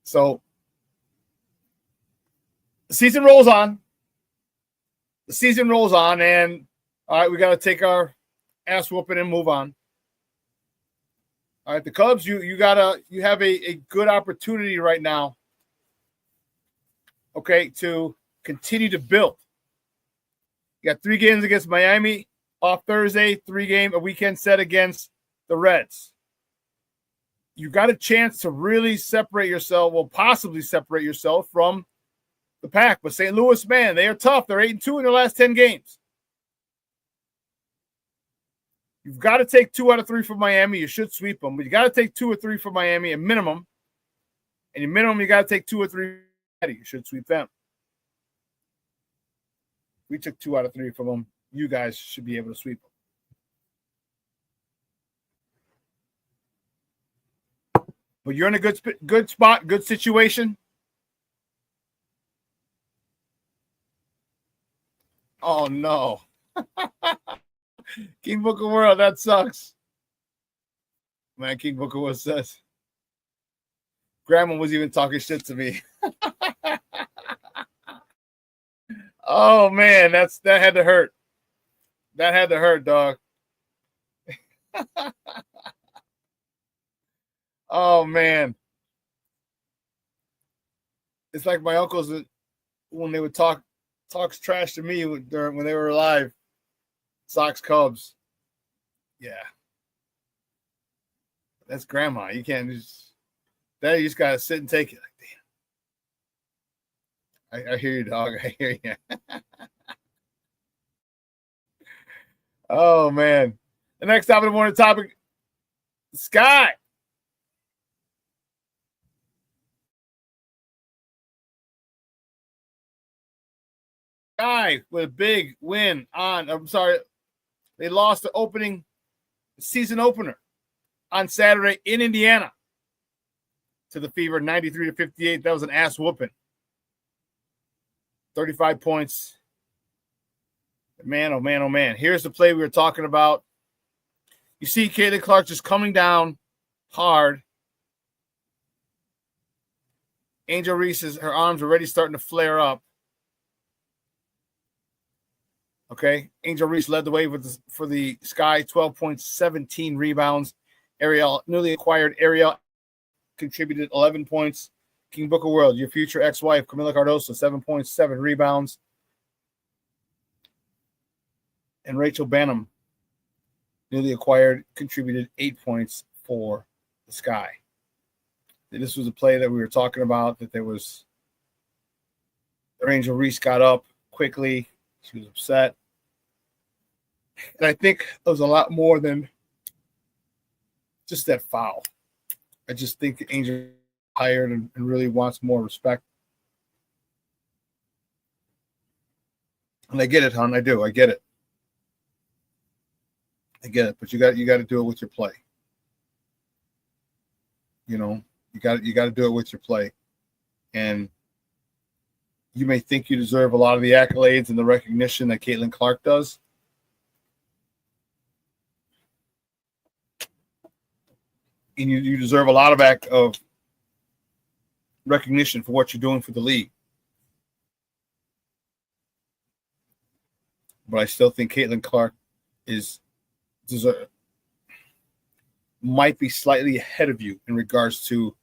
So, the season rolls on. The season rolls on, and all right, we got to take our ass whooping and move on. All right, the Cubs, you have a good opportunity right now, okay, to continue to build. You got 3 games against Miami off Thursday, a weekend set against the Reds. You got a chance to really separate yourself, possibly separate yourself from the pack. But St. Louis, man, they are tough. They're 8-2 in their last 10 games. You've got to take 2 out of 3 from Miami. You should sweep them, but you got to take 2 or 3 from Miami, a minimum. And your minimum, you got to take 2 or 3. You should sweep them. We took 2 out of 3 from them. You guys should be able to sweep them. But you're in a good spot, good situation. Oh, no. King Book of World, that sucks. Man, King Book of World says, Grandma was even talking shit to me. Oh, man, that had to hurt. That had to hurt, dog. Oh, man. It's like my uncles when they would talk trash to me when they were alive. Sox Cubs. Yeah. That's grandma. You can't just that you just gotta sit and take it. Like, damn. I hear you, dog. I hear you. Oh man. The next top of the morning topic, Sky. Sky with a big win they lost the season opener on Saturday in Indiana to the Fever, 93-58. That was an ass whooping. 35 points. Man, oh man, oh man. Here's the play we were talking about. You see Caitlin Clark just coming down hard. Angel Reese, her arms already starting to flare up. Okay, Angel Reese led the way for the Sky, 12 points, 17 rebounds. Newly acquired Ariel contributed 11 points. King Booker World, your future ex-wife, Camila Cardoso, 7 points, 7 rebounds. And Rachel Banham, newly acquired, contributed 8 points for the Sky. This was a play that we were talking about, that Angel Reese got up quickly. She was upset. And I think it was a lot more than just that foul. I just think Angel is tired and really wants more respect. And I get it, hon. I do. I get it. I get it. But you got to do it with your play. You know, you got to do it with your play. And you may think you deserve a lot of the accolades and the recognition that Caitlin Clark does. And you deserve a lot of recognition for what you're doing for the league. But I still think Caitlin Clark might be slightly ahead of you in regards to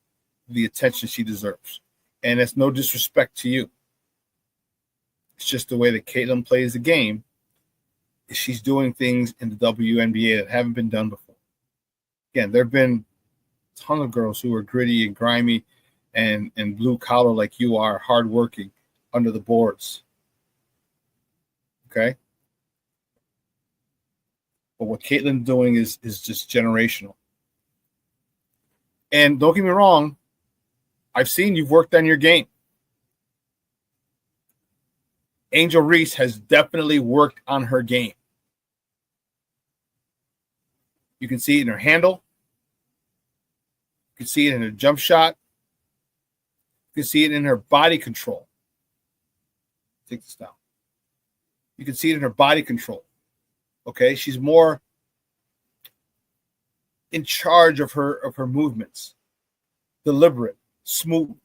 the attention she deserves. And that's no disrespect to you. It's just the way that Caitlin plays the game. She's doing things in the WNBA that haven't been done before. Again, there have been a ton of girls who are gritty and grimy and blue collar like you are, hardworking under the boards. Okay? But what Caitlin's doing is just generational. And don't get me wrong, I've seen you've worked on your game. Angel Reese has definitely worked on her game. You can see it in her handle. You can see it in her jump shot. You can see it in her body control. Take this down. You can see it in her body control. Okay, she's more in charge of her movements. Deliberate, smooth.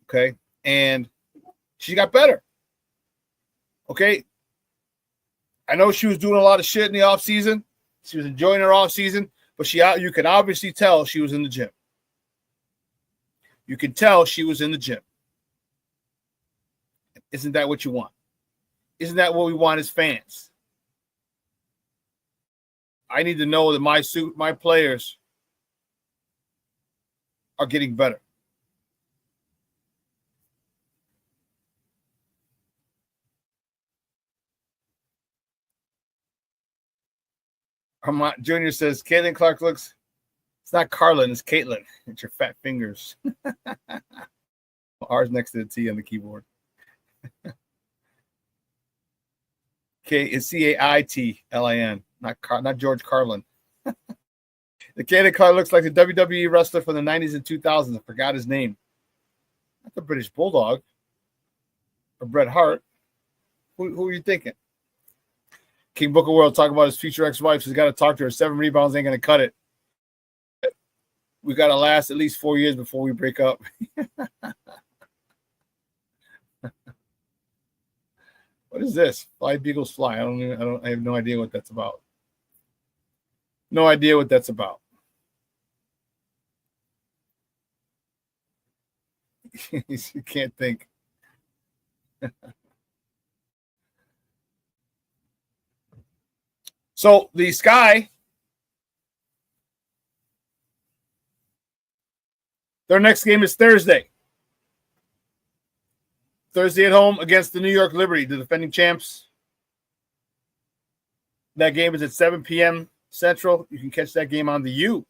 Okay, and she got better. Okay, I know she was doing a lot of shit in the off season. She was enjoying her off season, but you can obviously tell she was in the gym. You can tell she was in the gym. Isn't that what you want? Isn't that what we want as fans? I need to know that my players are getting better. Junior says, Caitlin Clark looks, it's not Carlin, it's Caitlin. It's your fat fingers. R's next to the T on the keyboard. It's Caitlin, not George Carlin. The Caitlin Clark looks like the WWE wrestler from the 90s and 2000s. I forgot his name. Not the British Bulldog or Bret Hart. Who are you thinking? King Booker World talking about his future ex-wife. He's got to talk to her. 7 rebounds ain't going to cut it. We got to last at least 4 years before we break up. What is this? Fly Beagles Fly. I have no idea what that's about. No idea what that's about. You can't think. So the Sky, their next game is Thursday. Thursday at home against the New York Liberty, the defending champs. That game is at 7 p.m. Central. You can catch that game on the U.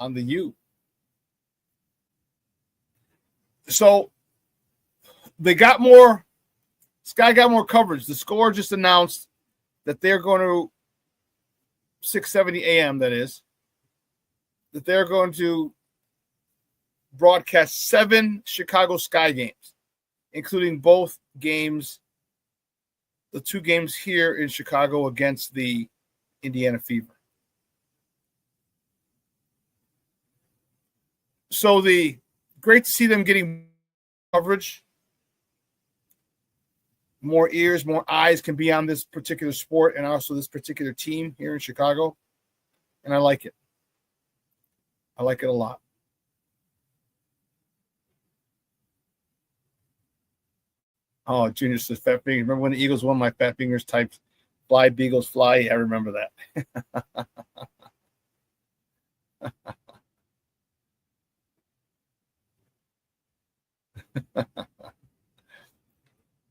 On the U. So they got more. Sky got more coverage. The Score just announced that they're going to 6:70 a.m. That is that they're going to broadcast 7 Chicago Sky games, including both games, the 2 games here in Chicago against the Indiana Fever. So great to see them getting coverage. More ears, more eyes can be on this particular sport and also this particular team here in Chicago. And I like it. I like it a lot. Oh, Junior says Fat Fingers. Remember when the Eagles won? My Fat Fingers typed "Fly Beagles Fly." Yeah, I remember that.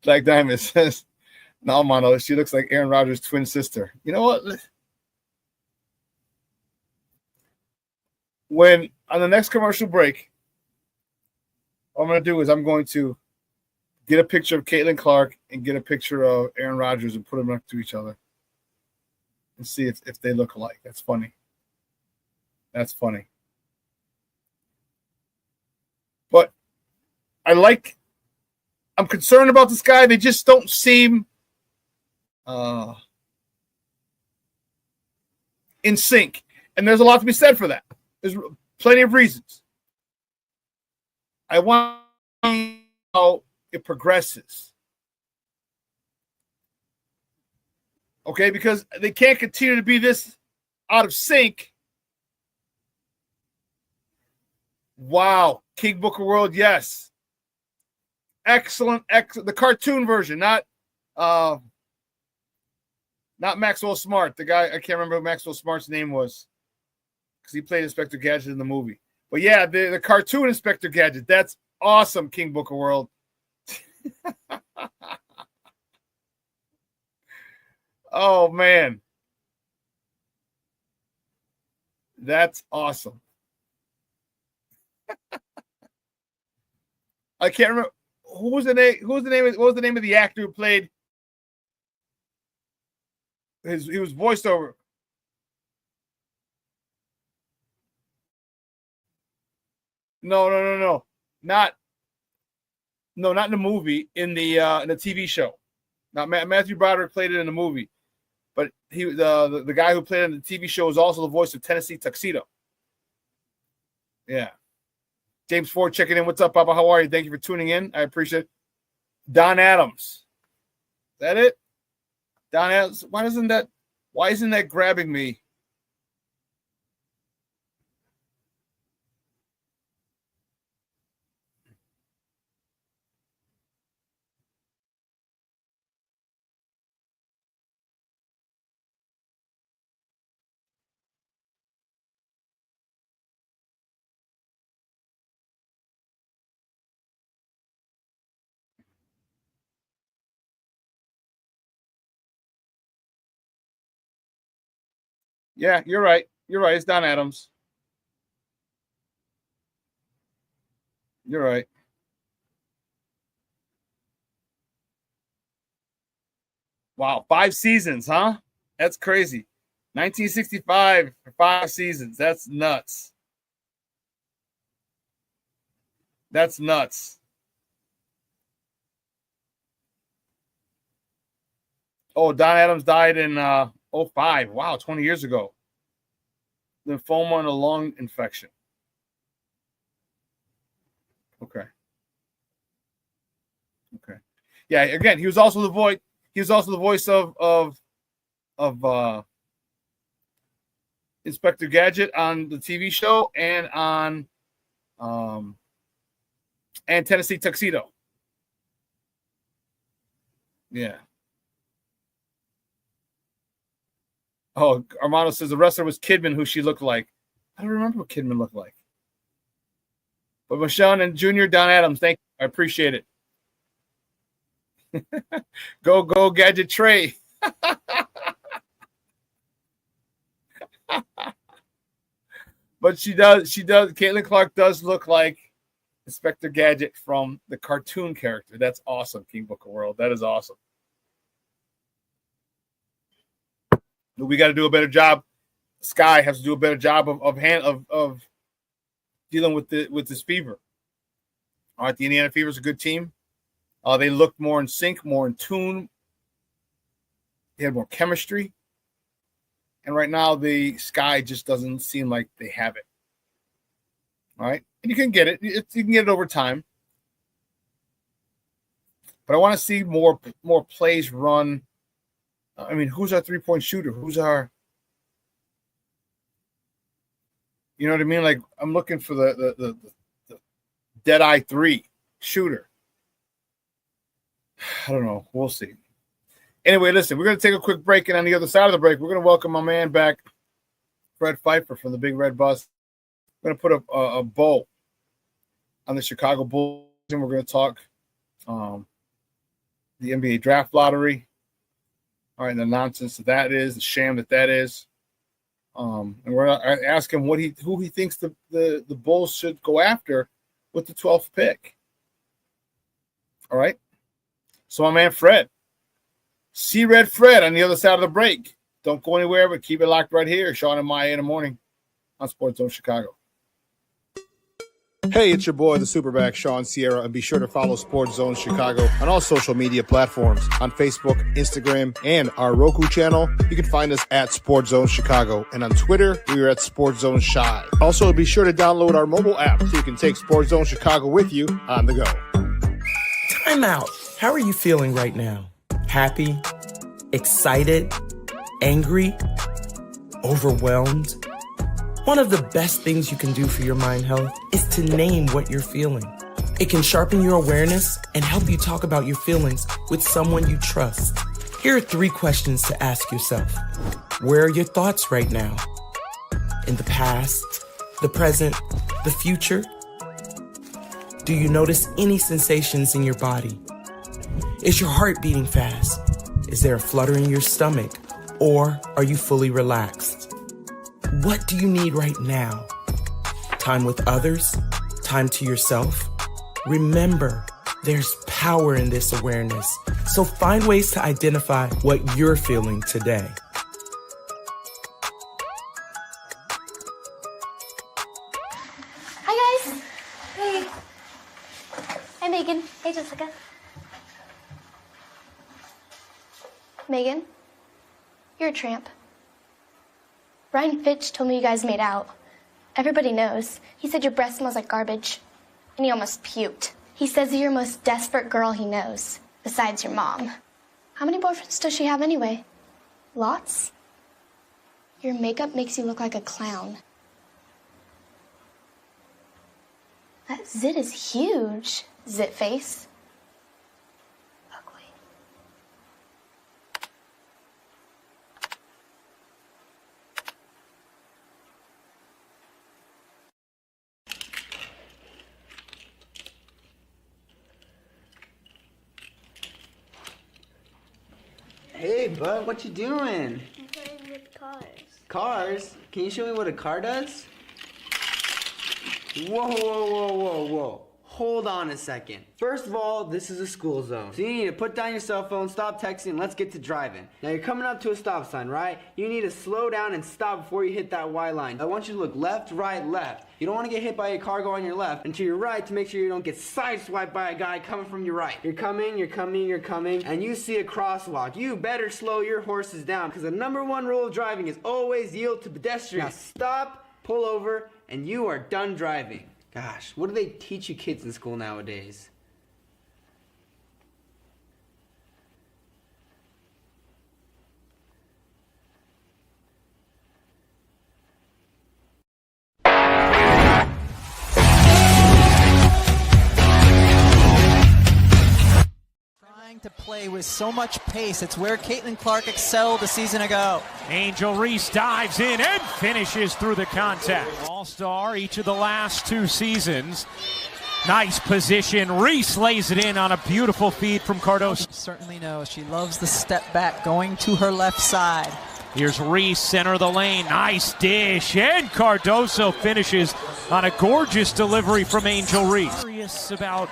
Black Diamond says, "No, Mono, she looks like Aaron Rodgers' twin sister." You know what? When on the next commercial break, what I'm going to do is I'm going to get a picture of Caitlin Clark and get a picture of Aaron Rodgers and put them next to each other and see if they look alike. That's funny. That's funny. But I'm concerned about this guy. They just don't seem in sync. And there's a lot to be said for that. There's plenty of reasons. I want to see how it progresses. Okay, because they can't continue to be this out of sync. Wow. King Booker World, yes. Excellent. The cartoon version, not Maxwell Smart. The guy, I can't remember what Maxwell Smart's name was because he played Inspector Gadget in the movie. But yeah, the cartoon Inspector Gadget. That's awesome, King Booker World. Oh, man. That's awesome. I can't remember what was the name of the actor who played he was voiced over. No. Not in the movie, in the TV show. Now Matthew Broderick played it in the movie. But he the guy who played it in the TV show was also the voice of Tennessee Tuxedo. Yeah. James Ford checking in. What's up, Papa? How are you? Thank you for tuning in. I appreciate it. Don Adams. Is that it? Don Adams. Why isn't that grabbing me? Yeah, you're right. You're right. It's Don Adams. You're right. Wow, 5 seasons, huh? That's crazy. 1965 for 5 seasons. That's nuts. That's nuts. Oh, Don Adams died in 05. Wow, 20 years ago. Lymphoma and a lung infection. Okay. Yeah, again, he was also the voice. He was also the voice of Inspector Gadget on the TV show and on and Tennessee Tuxedo. Yeah. Oh, Armando says the wrestler was Kidman, who she looked like. I don't remember what Kidman looked like. But Michelle and Junior Don Adams, thank you. I appreciate it. Go, Gadget Trey. But she does. Caitlin Clark does look like Inspector Gadget from the cartoon character. That's awesome, King Booker World. That is awesome. We got to do a better job. Sky has to do a better job of dealing with this fever. All right, the Indiana Fever is a good team. They looked more in sync, more in tune. They had more chemistry. And right now, the Sky just doesn't seem like they have it. All right, and you can get it. You can get it over time. But I want to see more plays run. I mean, who's our three-point shooter? Who's our, you know what I mean? Like, I'm looking for the dead-eye three shooter. I don't know. We'll see. Anyway, listen, we're going to take a quick break, and on the other side of the break, we're going to welcome my man back, Fred Pfeiffer from the Big Red Bus. We're going to put a bow on the Chicago Bulls, and we're going to talk the NBA draft lottery. All right, and the nonsense that is, the sham that is. And we're going to ask him who he thinks the Bulls should go after with the 12th pick. All right. So my man Fred. See Red Fred on the other side of the break. Don't go anywhere, but keep it locked right here. Shawn and Maya in the morning on Sports Zone Chicago. Hey, it's your boy, the Superback, Shawn Sierra, and be sure to follow Sports Zone Chicago on all social media platforms, on Facebook, Instagram, and our Roku channel. You can find us at Sports Zone Chicago, and on Twitter, we are at Sports Zone Shy. Also, be sure to download our mobile app so you can take Sports Zone Chicago with you on the go. Time out. How are you feeling right now? Happy? Excited? Angry? Overwhelmed? One of the best things you can do for your mind health is to name what you're feeling. It can sharpen your awareness and help you talk about your feelings with someone you trust. Here are 3 questions to ask yourself. Where are your thoughts right now? In the past, the present, the future? Do you notice any sensations in your body? Is your heart beating fast? Is there a flutter in your stomach? Or are you fully relaxed? What do you need right now? Time with others? Time to yourself? Remember, there's power in this awareness. So find ways to identify what you're feeling today. Hi, guys. Hey. Hi, Megan. Hey, Jessica. Megan, you're a tramp. Brian Fitch told me you guys made out. Everybody knows. He said your breath smells like garbage. And he almost puked. He says you're the most desperate girl he knows, besides your mom. How many boyfriends does she have anyway? Lots? Your makeup makes you look like a clown. That zit is huge, zit face. Hey, bud, what you doing? I'm playing with cars. Cars? Can you show me what a car does? Whoa. Hold on a second. First of all, this is a school zone. So you need to put down your cell phone, stop texting, and let's get to driving. Now you're coming up to a stop sign, right? You need to slow down and stop before you hit that Y line. I want you to look left, right, left. You don't want to get hit by a car going on your left, and to your right to make sure you don't get sideswiped by a guy coming from your right. You're coming, and you see a crosswalk. You better slow your horses down, because the #1 rule of driving is always yield to pedestrians. Now stop, pull over, and you are done driving. Gosh, what do they teach you kids in school nowadays? play with so much pace. It's where Caitlin Clark excelled a season ago. Angel Reese dives in and finishes through the contact. All-star each of the last 2 seasons. Nice position. Reese lays it in on a beautiful feed from Cardoso. Certainly knows. She loves the step back going to her left side. Here's Reese, center of the lane. Nice dish. And Cardoso finishes on a gorgeous delivery from Angel Reese. Curious about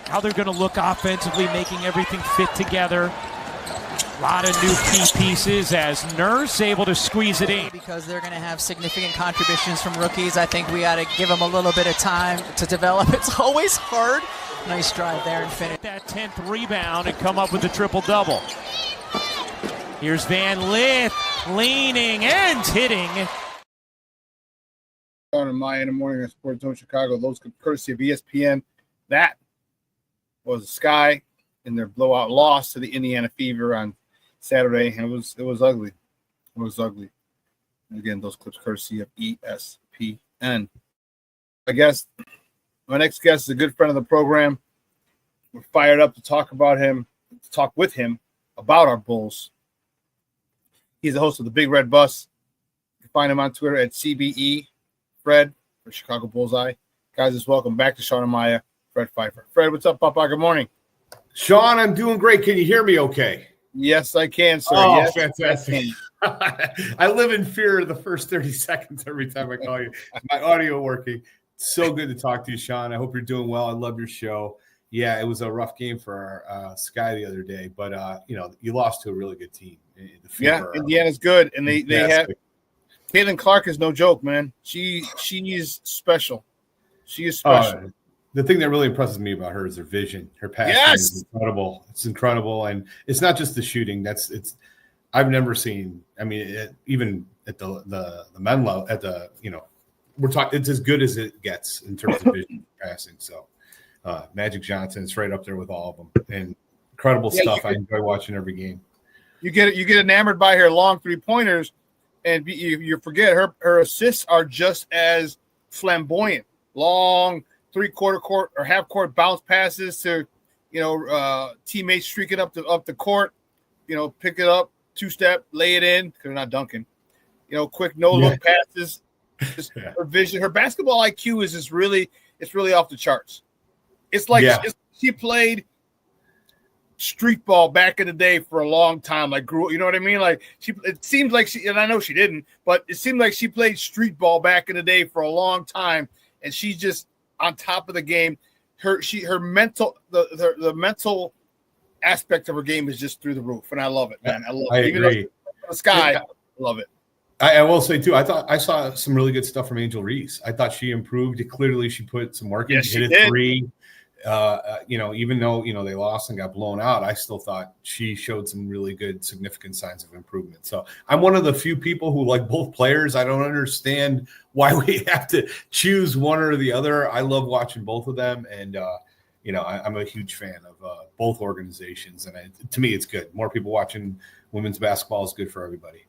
how they're going to look offensively, making everything fit together. A lot of new key pieces as Nurse able to squeeze it in. Because they're going to have significant contributions from rookies, I think we got to give them a little bit of time to develop. It's always hard. Nice drive there and finish. That 10th rebound and come up with the triple-double. Here's Van Lith leaning and hitting. On Maya in the morning on Sports Zone Chicago, those courtesy of ESPN. That was Sky in their blowout loss to the Indiana Fever on Saturday, and it was ugly. It was ugly. And again, those clips courtesy of ESPN. I guess my next guest is a good friend of the program. We're fired up to talk about him, to talk with him about our Bulls. He's the host of the Big Red Bus. You can find him on Twitter at CBE Fred for Chicago Bullseye. Guys, just welcome back to Shawn and Maya, Fred Pfeiffer. Fred, what's up, Papa? Good morning. Shawn, I'm doing great. Can you hear me okay? Yes, I can, sir. Oh, yes, fantastic. I live in fear of the first 30 seconds every time I call you. Is my audio working? So good to talk to you, Shawn. I hope you're doing well. I love your show. Yeah, it was a rough game for Sky the other day, but, you lost to a really good team. Yeah, Indiana's good, and they have Caitlin Clark is no joke, man. She is special. She is special. The thing that really impresses me about her is her vision. Her passion is incredible. It's incredible, and it's not just the shooting. I've never seen. I mean, even at the men level, we're talking. It's as good as it gets in terms of vision passing. So, Magic Johnson is right up there with all of them, and incredible stuff. I enjoy watching every game. You get enamored by her long 3-pointers, and you forget her assists are just as flamboyant. Long 3/4 court or half court bounce passes to, teammates streaking up the court, pick it up, 2-step, lay it in because they're not dunking. Quick no-look passes. Just her vision, her basketball IQ is just really off the charts. It's like she played street ball back in the day for a long time. Like you know what I mean? Like it seems like she, and I know she didn't, but it seemed like she played street ball back in the day for a long time, and she's just on top of the game. Her mental the mental aspect of her game is just through the roof, and I love it, man. I love it. Even agree. The Sky, I love it. I will say too. I saw some really good stuff from Angel Reese. I thought she improved. Clearly, she put some work in. Yes, hit a 3. Even though they lost and got blown out, I still thought she showed some really good, significant signs of improvement. So I'm one of the few people who like both players. I don't understand why we have to choose one or the other. I love watching both of them, and I'm a huge fan of both organizations. And to me, it's good. More people watching women's basketball is good for everybody.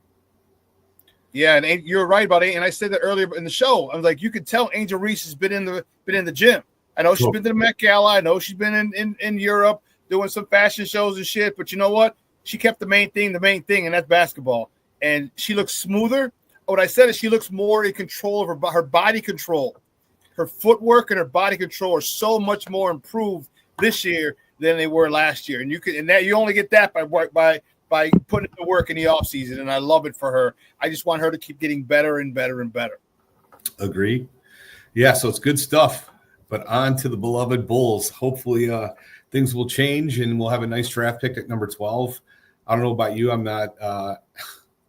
Yeah, and you're right about it. And I said that earlier in the show. I was like, you could tell Angel Reese has been in the gym. I know she's been to the Met Gala. I know she's been in Europe doing some fashion shows and shit. But you know what? She kept the main thing, and that's basketball. And she looks smoother. What I said is she looks more in control of her body control. Her footwork and her body control are so much more improved this year than they were last year. And you only get that by putting in the work in the offseason. And I love it for her. I just want her to keep getting better and better and better. Agree. Yeah, so it's good stuff. But on to the beloved Bulls. Hopefully things will change and we'll have a nice draft pick at number 12. I don't know about you. I'm not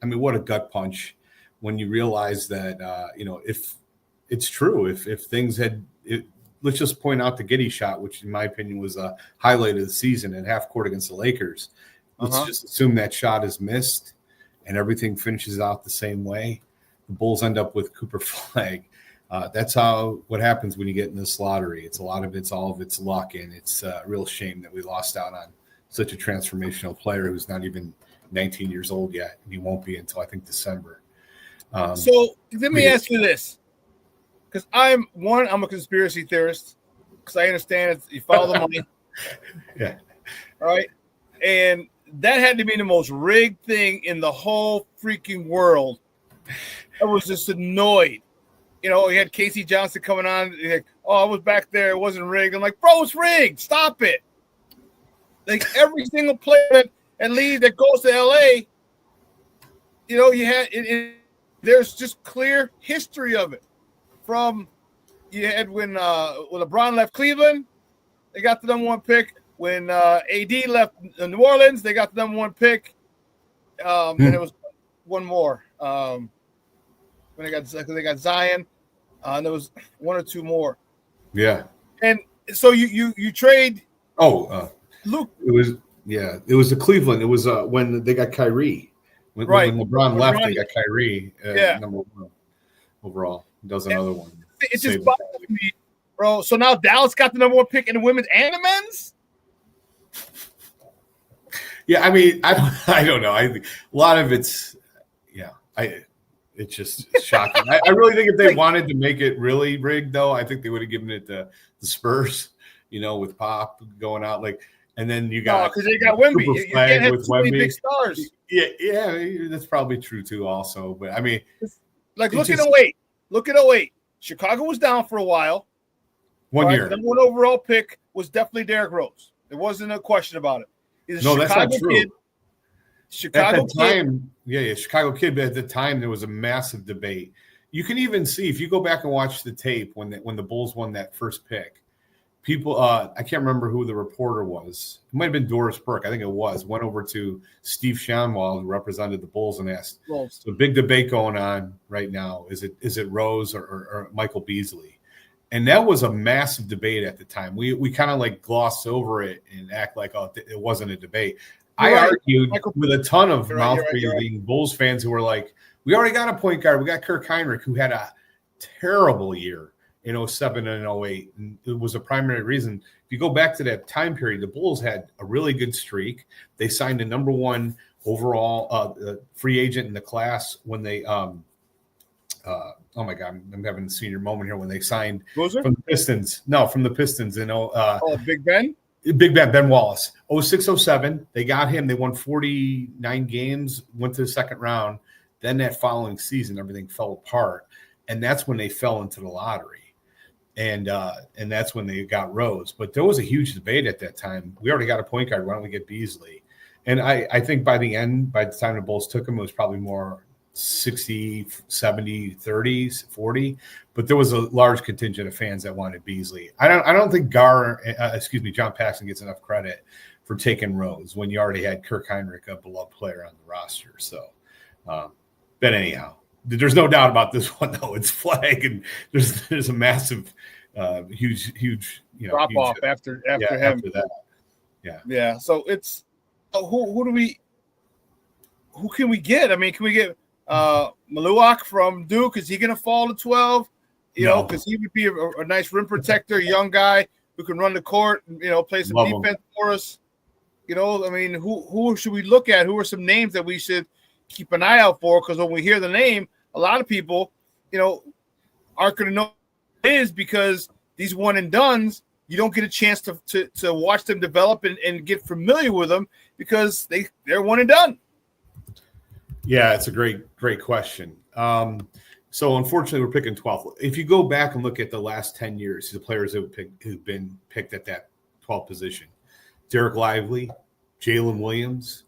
what a gut punch when you realize that, if it's true, if things let's just point out the Giddey shot, which in my opinion was a highlight of the season at half court against the Lakers. Let's just assume that shot is missed and everything finishes out the same way. The Bulls end up with Cooper Flag. That's what happens when you get in this lottery. It's all of it's luck, and it's a real shame that we lost out on such a transformational player who's not even 19 years old yet, and he won't be until I think December. So let me ask you this, because I'm a conspiracy theorist, because I understand you follow the money. Yeah. All right. And that had to be the most rigged thing in the whole freaking world. I was just annoyed. You know, he had Casey Johnson coming on. Like, oh, I was back there. It wasn't rigged. I'm like, bro, it's rigged. Stop it. Like every single player that leaves that goes to LA, you know, you had there's just clear history of it. From you had when LeBron left Cleveland, they got the number 1 pick. When AD left New Orleans, they got the number 1 pick. And there was one more. When they got Zion, and there was 1 or 2 more. Yeah. And so you trade. Luke. It was the Cleveland. It was when they got Kyrie. When LeBron left, they got Kyrie. Number 1 overall. Does another one. It just bothers me, bro. So now Dallas got the number 1 pick in the women's and the men's. Yeah, I mean, I don't know. I think a lot of it's it's just shocking. I really think if they wanted to make it really rigged, though, I think they would have given it to the Spurs, you know, with Pop going out and then you got because they got Wemby. You can't have too many big stars. Yeah, that's probably true too. Also, but I mean, look at 08. Look at 08. Chicago was down for a while. 1 year. The number 1 overall pick was definitely Derrick Rose. There wasn't a question about it. That's not true. Chicago at the time, Chicago Kid. But at the time, there was a massive debate. You can even see if you go back and watch the tape when the Bulls won that first pick. People, I can't remember who the reporter was. It might have been Doris Burke. I think it was. Went over to Steve Shanwell, who represented the Bulls, and asked. So big debate going on right now. Is it Rose or Michael Beasley? And that was a massive debate at the time. We kind of like glossed over it and act like, oh, it wasn't a debate. I argued with a ton of mouth-breathing Bulls fans who were like, we already got a point guard. We got Kirk Heinrich, who had a terrible year in 07 and 08. And it was a primary reason. If you go back to that time period, the Bulls had a really good streak. They signed a number 1 overall free agent in the class when they oh my God, I'm having a senior moment here when they signed from the Pistons. No, from the Pistons. Big Ben? Big Ben Wallace. 06-07, they got him. They won 49 games, went to the second round. Then that following season, everything fell apart. And that's when they fell into the lottery. And that's when they got Rose. But there was a huge debate at that time. We already got a point guard. Why don't we get Beasley? And I think by the time the Bulls took him, it was probably more 60, 70, 30s, 40. But there was a large contingent of fans that wanted Beasley. I don't think John Paxson gets enough credit for taking Rose when you already had Kirk Heinrich, a beloved player on the roster. So, but anyhow, there's no doubt about this one, though. It's flag, and there's a massive, huge drop off after him. After that. Yeah. So it's who can we get? I mean, can we get Maluak from Duke? Is he going to fall to 12? You know, because he would be a nice rim protector, young guy who can run the court and, play some defense for us. You know, I mean, who should we look at? Who are some names that we should keep an eye out for? Because when we hear the name, a lot of people, aren't going to know who it is because these one and dones, you don't get a chance to watch them develop and get familiar with them because they're one and done. Yeah, it's a great question. So unfortunately, we're picking 12th. If you go back and look at the last 10 years, the players who've been picked at that 12th position: Derek Lively, Jalen Williams,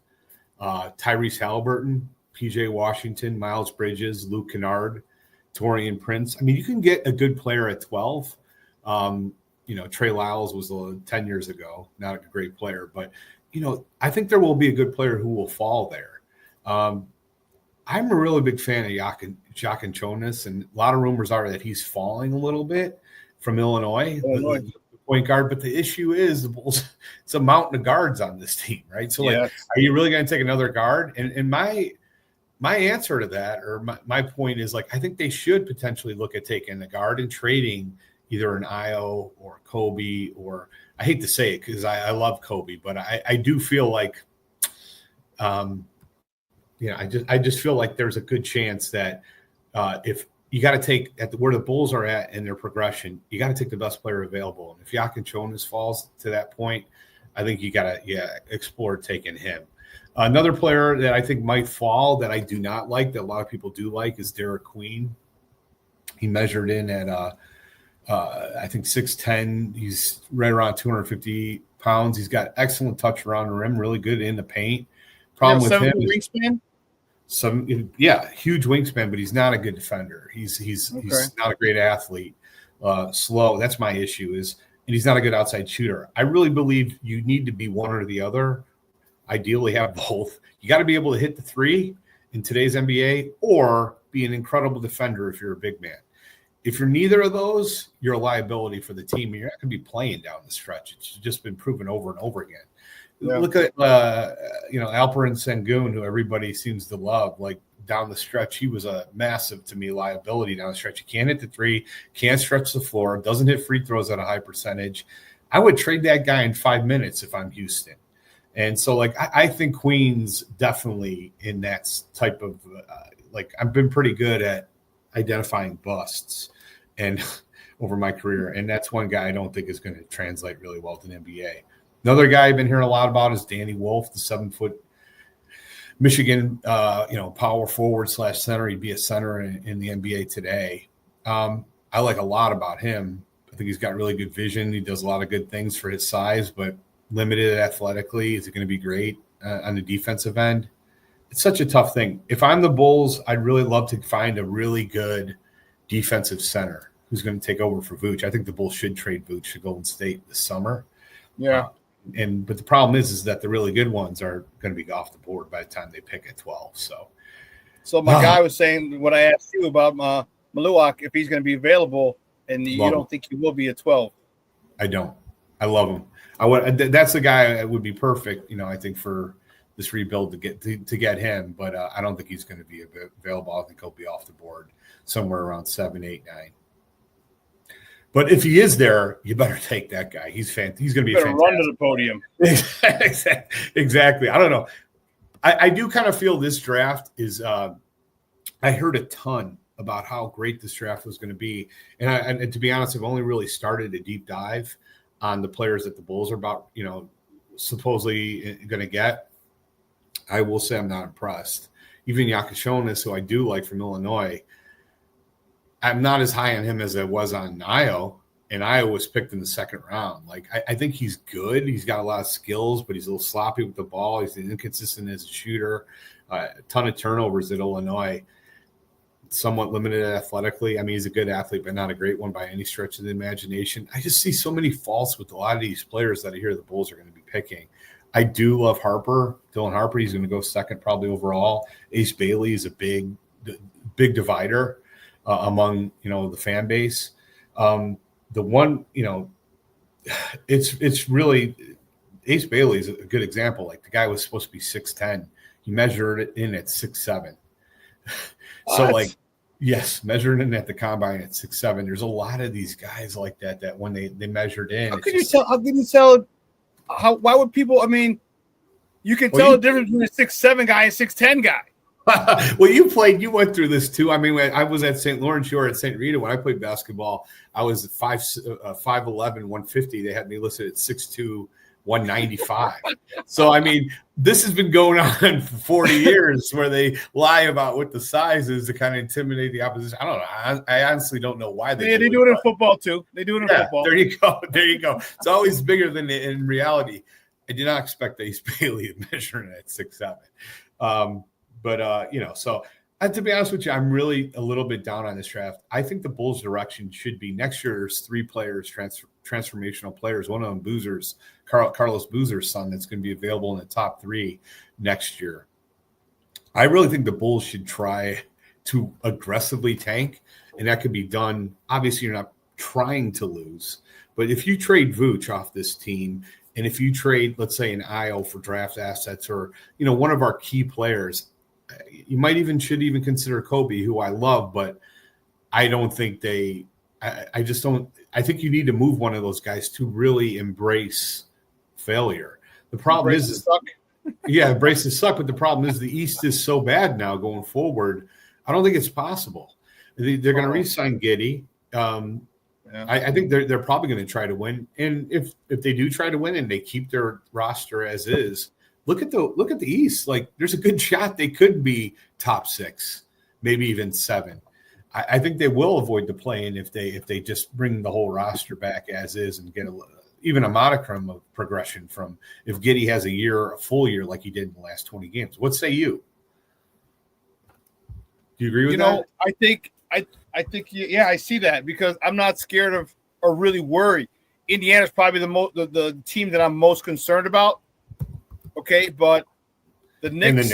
Tyrese Halliburton, PJ Washington, Miles Bridges, Luke Kennard, Taurean Prince. I mean, you can get a good player at 12. Trey Lyles was 10 years ago, not a great player, but I think there will be a good player who will fall there. I'm a really big fan of Jacques Jonas, and a lot of rumors are that he's falling a little bit from Illinois, the point guard. But the issue is the Bulls, it's a mountain of guards on this team, right? So, are you really going to take another guard? And my answer to that, or my point is, I think they should potentially look at taking a guard and trading either an Io or Kobe, or I hate to say it because I love Kobe, but I do feel like I just feel like there's a good chance that if you got to take where the Bulls are at in their progression, you got to take the best player available. And if Jacques Jonas falls to that point, I think you got to explore taking him. Another player that I think might fall that I do not like, that a lot of people do like, is Derek Queen. He measured in at I think 6'10". He's right around 250 pounds. He's got excellent touch around the rim, really good in the paint. Problem with him is huge wingspan, but he's not a good defender. He's not a great athlete. Slow. That's my issue and he's not a good outside shooter. I really believe you need to be one or the other. Ideally have both. You got to be able to hit the three in today's NBA or be an incredible defender if you're a big man. If you're neither of those, you're a liability for the team. You're not going to be playing down the stretch. It's just been proven over and over again. Yeah. Look at Alperen Sengun, who everybody seems to love. Like down the stretch, he was a massive, to me, liability down the stretch. You can't hit the three, can't stretch the floor, doesn't hit free throws at a high percentage. I would trade that guy in 5 minutes if I'm Houston. And so, I think Queen's definitely in that type of I've been pretty good at identifying busts and over my career, and that's one guy I don't think is going to translate really well to the NBA. Another guy I've been hearing a lot about is Danny Wolf, the 7-foot Michigan, power forward / center. He'd be a center in the NBA today. I like a lot about him. I think he's got really good vision. He does a lot of good things for his size, but limited athletically. Is it going to be great on the defensive end? It's such a tough thing. If I'm the Bulls, I'd really love to find a really good defensive center who's going to take over for Vooch. I think the Bulls should trade Vooch to Golden State this summer. Yeah. But the problem is that the really good ones are going to be off the board by the time they pick at 12. So my guy was saying what I asked you about Maluak, if he's going to be available, and you don't think he will be at 12. I don't. I love him. That's the guy that would be perfect, I think, for this rebuild to get him. But I don't think he's going to be available. I think he'll be off the board somewhere around 7, 8, 9. But if he is there, you better take that guy. He's going to be fantastic. Run to the podium. Exactly. I don't know. I do kind of feel this draft is I heard a ton about how great this draft was going to be. And to be honest, I've only really started a deep dive on the players that the Bulls are about, supposedly going to get. I will say I'm not impressed. Even Yakashonis, who I do like from Illinois, I'm not as high on him as I was on Io, and Io was picked in the second round. I think he's good. He's got a lot of skills, but he's a little sloppy with the ball. He's inconsistent as a shooter. A ton of turnovers at Illinois. Somewhat limited athletically. I mean, he's a good athlete, but not a great one by any stretch of the imagination. I just see so many faults with a lot of these players that I hear the Bulls are going to be picking. I do love Dylan Harper. He's going to go second probably overall. Ace Bailey is a big divider among the fan base. The one it's really Ace Bailey is a good example. Like the guy was supposed to be 6'10". He measured it in at 6'7". So yes, measured in at the combine at 6'7". There's a lot of these guys like that when they measured in. How can you tell? Why would people? I mean, you can tell the difference between a 6'7" guy and a 6'10" guy. Well, you went through this too. I mean, when I was at St. Lawrence Shore at St. Rita when I played basketball, I was 5'11", 150. They had me listed at 6'2", 195. So, I mean, this has been going on for 40 years where they lie about what the size is to kind of intimidate the opposition. I don't know. I honestly don't know why they do it in football too. They do it in football. There you go. It's always bigger than in reality. I did not expect Ace Bailey measuring at 6'7". So to be honest with you, I'm really a little bit down on this draft. I think the Bulls' direction should be next year's 3 players, transformational players. One of them, Boozer's, Carlos Boozer's son, that's going to be available in the top 3 next year. I really think the Bulls should try to aggressively tank, and that could be done. Obviously, you're not trying to lose, but if you trade Vooch off this team, and if you trade, let's say, an Io for draft assets or one of our key players, you might should consider Kobe, who I love, but I don't think I just don't. I think you need to move one of those guys to really embrace failure. The problem is embrace the suck. But the problem is the East is so bad now going forward. I don't think it's possible. They're going to re-sign Giddey. Yeah. I think they're probably going to try to win. And if they do try to win and they keep their roster as is, look at the East. Like, there's a good shot they could be top 6, maybe even 7. I think they will avoid the play-in if they just bring the whole roster back as is and get even a modicum of progression from if Giddey has a full year like he did in the last 20 games. What say you? Do you agree with that? I think yeah, I see that because I'm not scared of or really worried. Indiana's probably the team that I'm most concerned about. Okay, but the Knicks,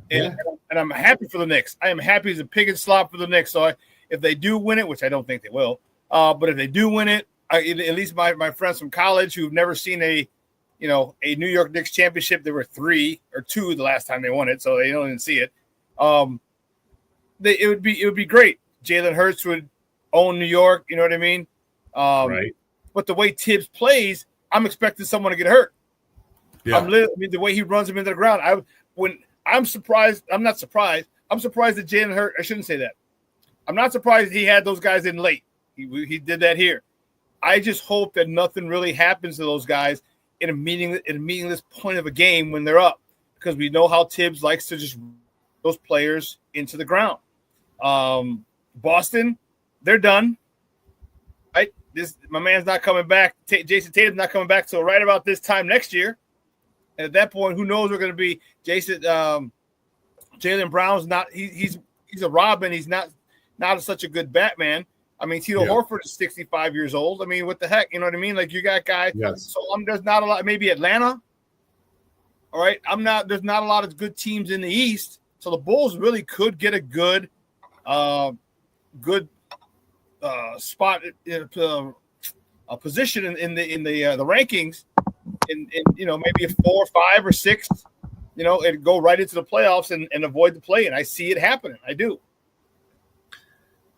and I'm happy for the Knicks. I am happy as a pig in slop for the Knicks. So if they do win it, which I don't think they will, but if they do win it, at least my friends from college who've never seen a New York Knicks championship, there were 3 or 2 the last time they won it, so they don't even see it. It would be great. Jalen Hurts would own New York, you know what I mean? Right. But the way Tibbs plays, I'm expecting someone to get hurt. Yeah. The way he runs them into the ground. I'm surprised. I'm not surprised. I'm surprised that Jalen Hurts. I shouldn't say that. I'm not surprised he had those guys in late. He did that here. I just hope that nothing really happens to those guys in a meaningless point of a game when they're up, because we know how Tibbs likes to just those players into the ground. Boston, they're done. Right? My man's not coming back. Jason Tatum's not coming back till right about this time next year. And at that point, who knows we're going to be Jaylen Brown's not. He's a Robin. He's not such a good Batman. I mean, Tito Horford is 65 years old. I mean, what the heck? You know what I mean? Like, you got guys. Yes. So there's not a lot. Maybe Atlanta. All right. There's not a lot of good teams in the East. So the Bulls really could get a good spot, a position in the rankings, in maybe a 4 or 5 or 6, and go right into the playoffs and avoid the play. And I see it happening. I do.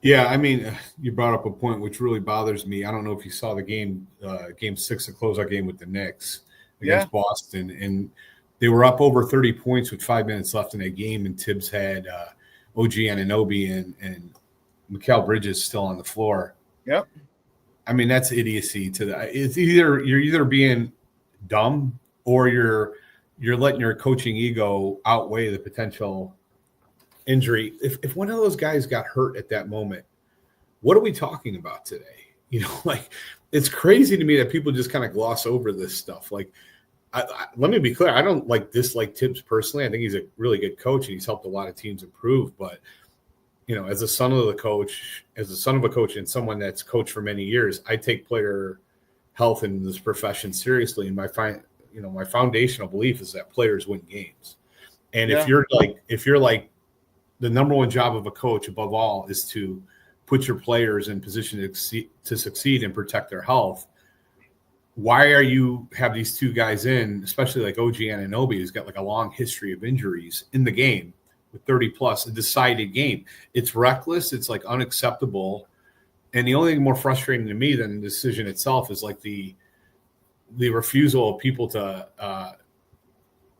Yeah, I mean, you brought up a point which really bothers me. I don't know if you saw the game 6, the closeout game with the Knicks against Boston, and they were up over 30 points with 5 minutes left in that game, and Tibbs had OG Anunoby and Mikal Bridges still on the floor. Yep. I mean, that's idiocy. It's you're either being dumb or you're letting your coaching ego outweigh the potential injury. If one of those guys got hurt at that moment, what are we talking about today? Like, it's crazy to me that people just kind of gloss over this stuff. Like, let me be clear. I don't dislike Tibbs personally. I think he's a really good coach and he's helped a lot of teams improve. But, as a son of a coach and someone that's coached for many years, I take player health in this profession seriously. And my foundational belief is that players win games. And if you're like the number one job of a coach above all is to put your players in position to succeed and protect their health, why are you have these 2 guys in, especially like OG Anunoby, who's got like a long history of injuries in the game with 30 plus, a decided game? It's reckless. It's like unacceptable. And the only thing more frustrating to me than the decision itself is like the refusal of people to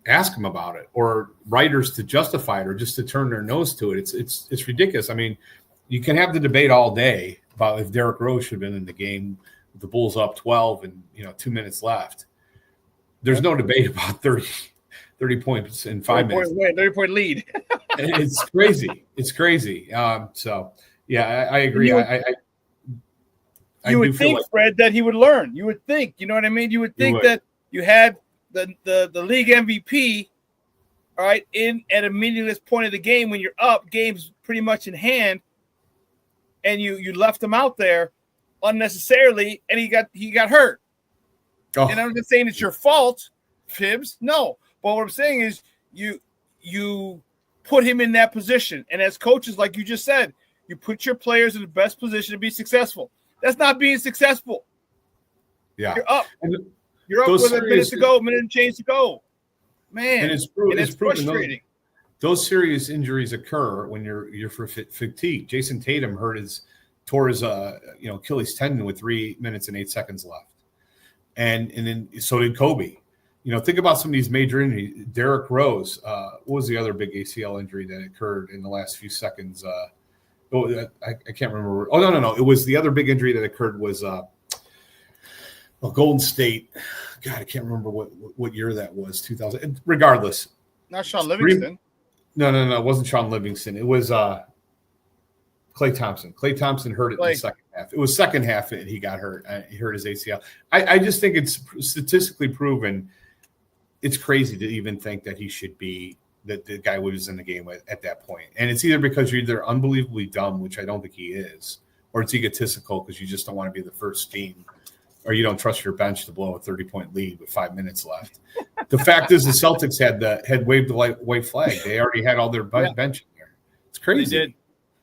ask him about it, or writers to justify it, or just to turn their nose to it. It's ridiculous. I mean, you can have the debate all day about if Derrick Rose should have been in the game with the Bulls up 12 and 2 minutes left. There's no debate about 30 points in 5 minutes. 30-point lead. It's crazy. It's crazy. So yeah, I agree. You would think, Fred, that he would learn. You would think, you know what I mean? You would think that you had the league MVP, all right, in at a meaningless point of the game when you're up, game's pretty much in hand, and you left him out there unnecessarily, and he got hurt. Oh. And I'm not saying it's your fault, Tibbs. No, but what I'm saying is you put him in that position, and as coaches, like you just said, you put your players in the best position to be successful. That's not being successful. Yeah, you're up. You're up with a minute to go, minute and change to go. Man, and it's frustrating. Those serious injuries occur when you're for fatigue. Jason Tatum tore his Achilles tendon with 3 minutes and 8 seconds left, and then so did Kobe. Think about some of these major injuries. Derrick Rose. What was the other big ACL injury that occurred in the last few seconds? I can't remember. Oh, no. It was the other big injury that occurred was Golden State. God, I can't remember what year that was. 2000. Regardless, not Shawn Livingston. No. It wasn't Shawn Livingston. It was Klay Thompson. Klay Thompson hurt it in the second half. It was second half and he got hurt. He hurt his ACL. I just think it's statistically proven. It's crazy to even think that he should be that the guy was in the game at that point. And it's either because you're either unbelievably dumb, which I don't think he is, or it's egotistical because you just don't want to be the first team, or you don't trust your bench to blow a 30-point lead with 5 minutes left. The fact is the Celtics had waved the white flag. They already had all their bench in there. It's crazy.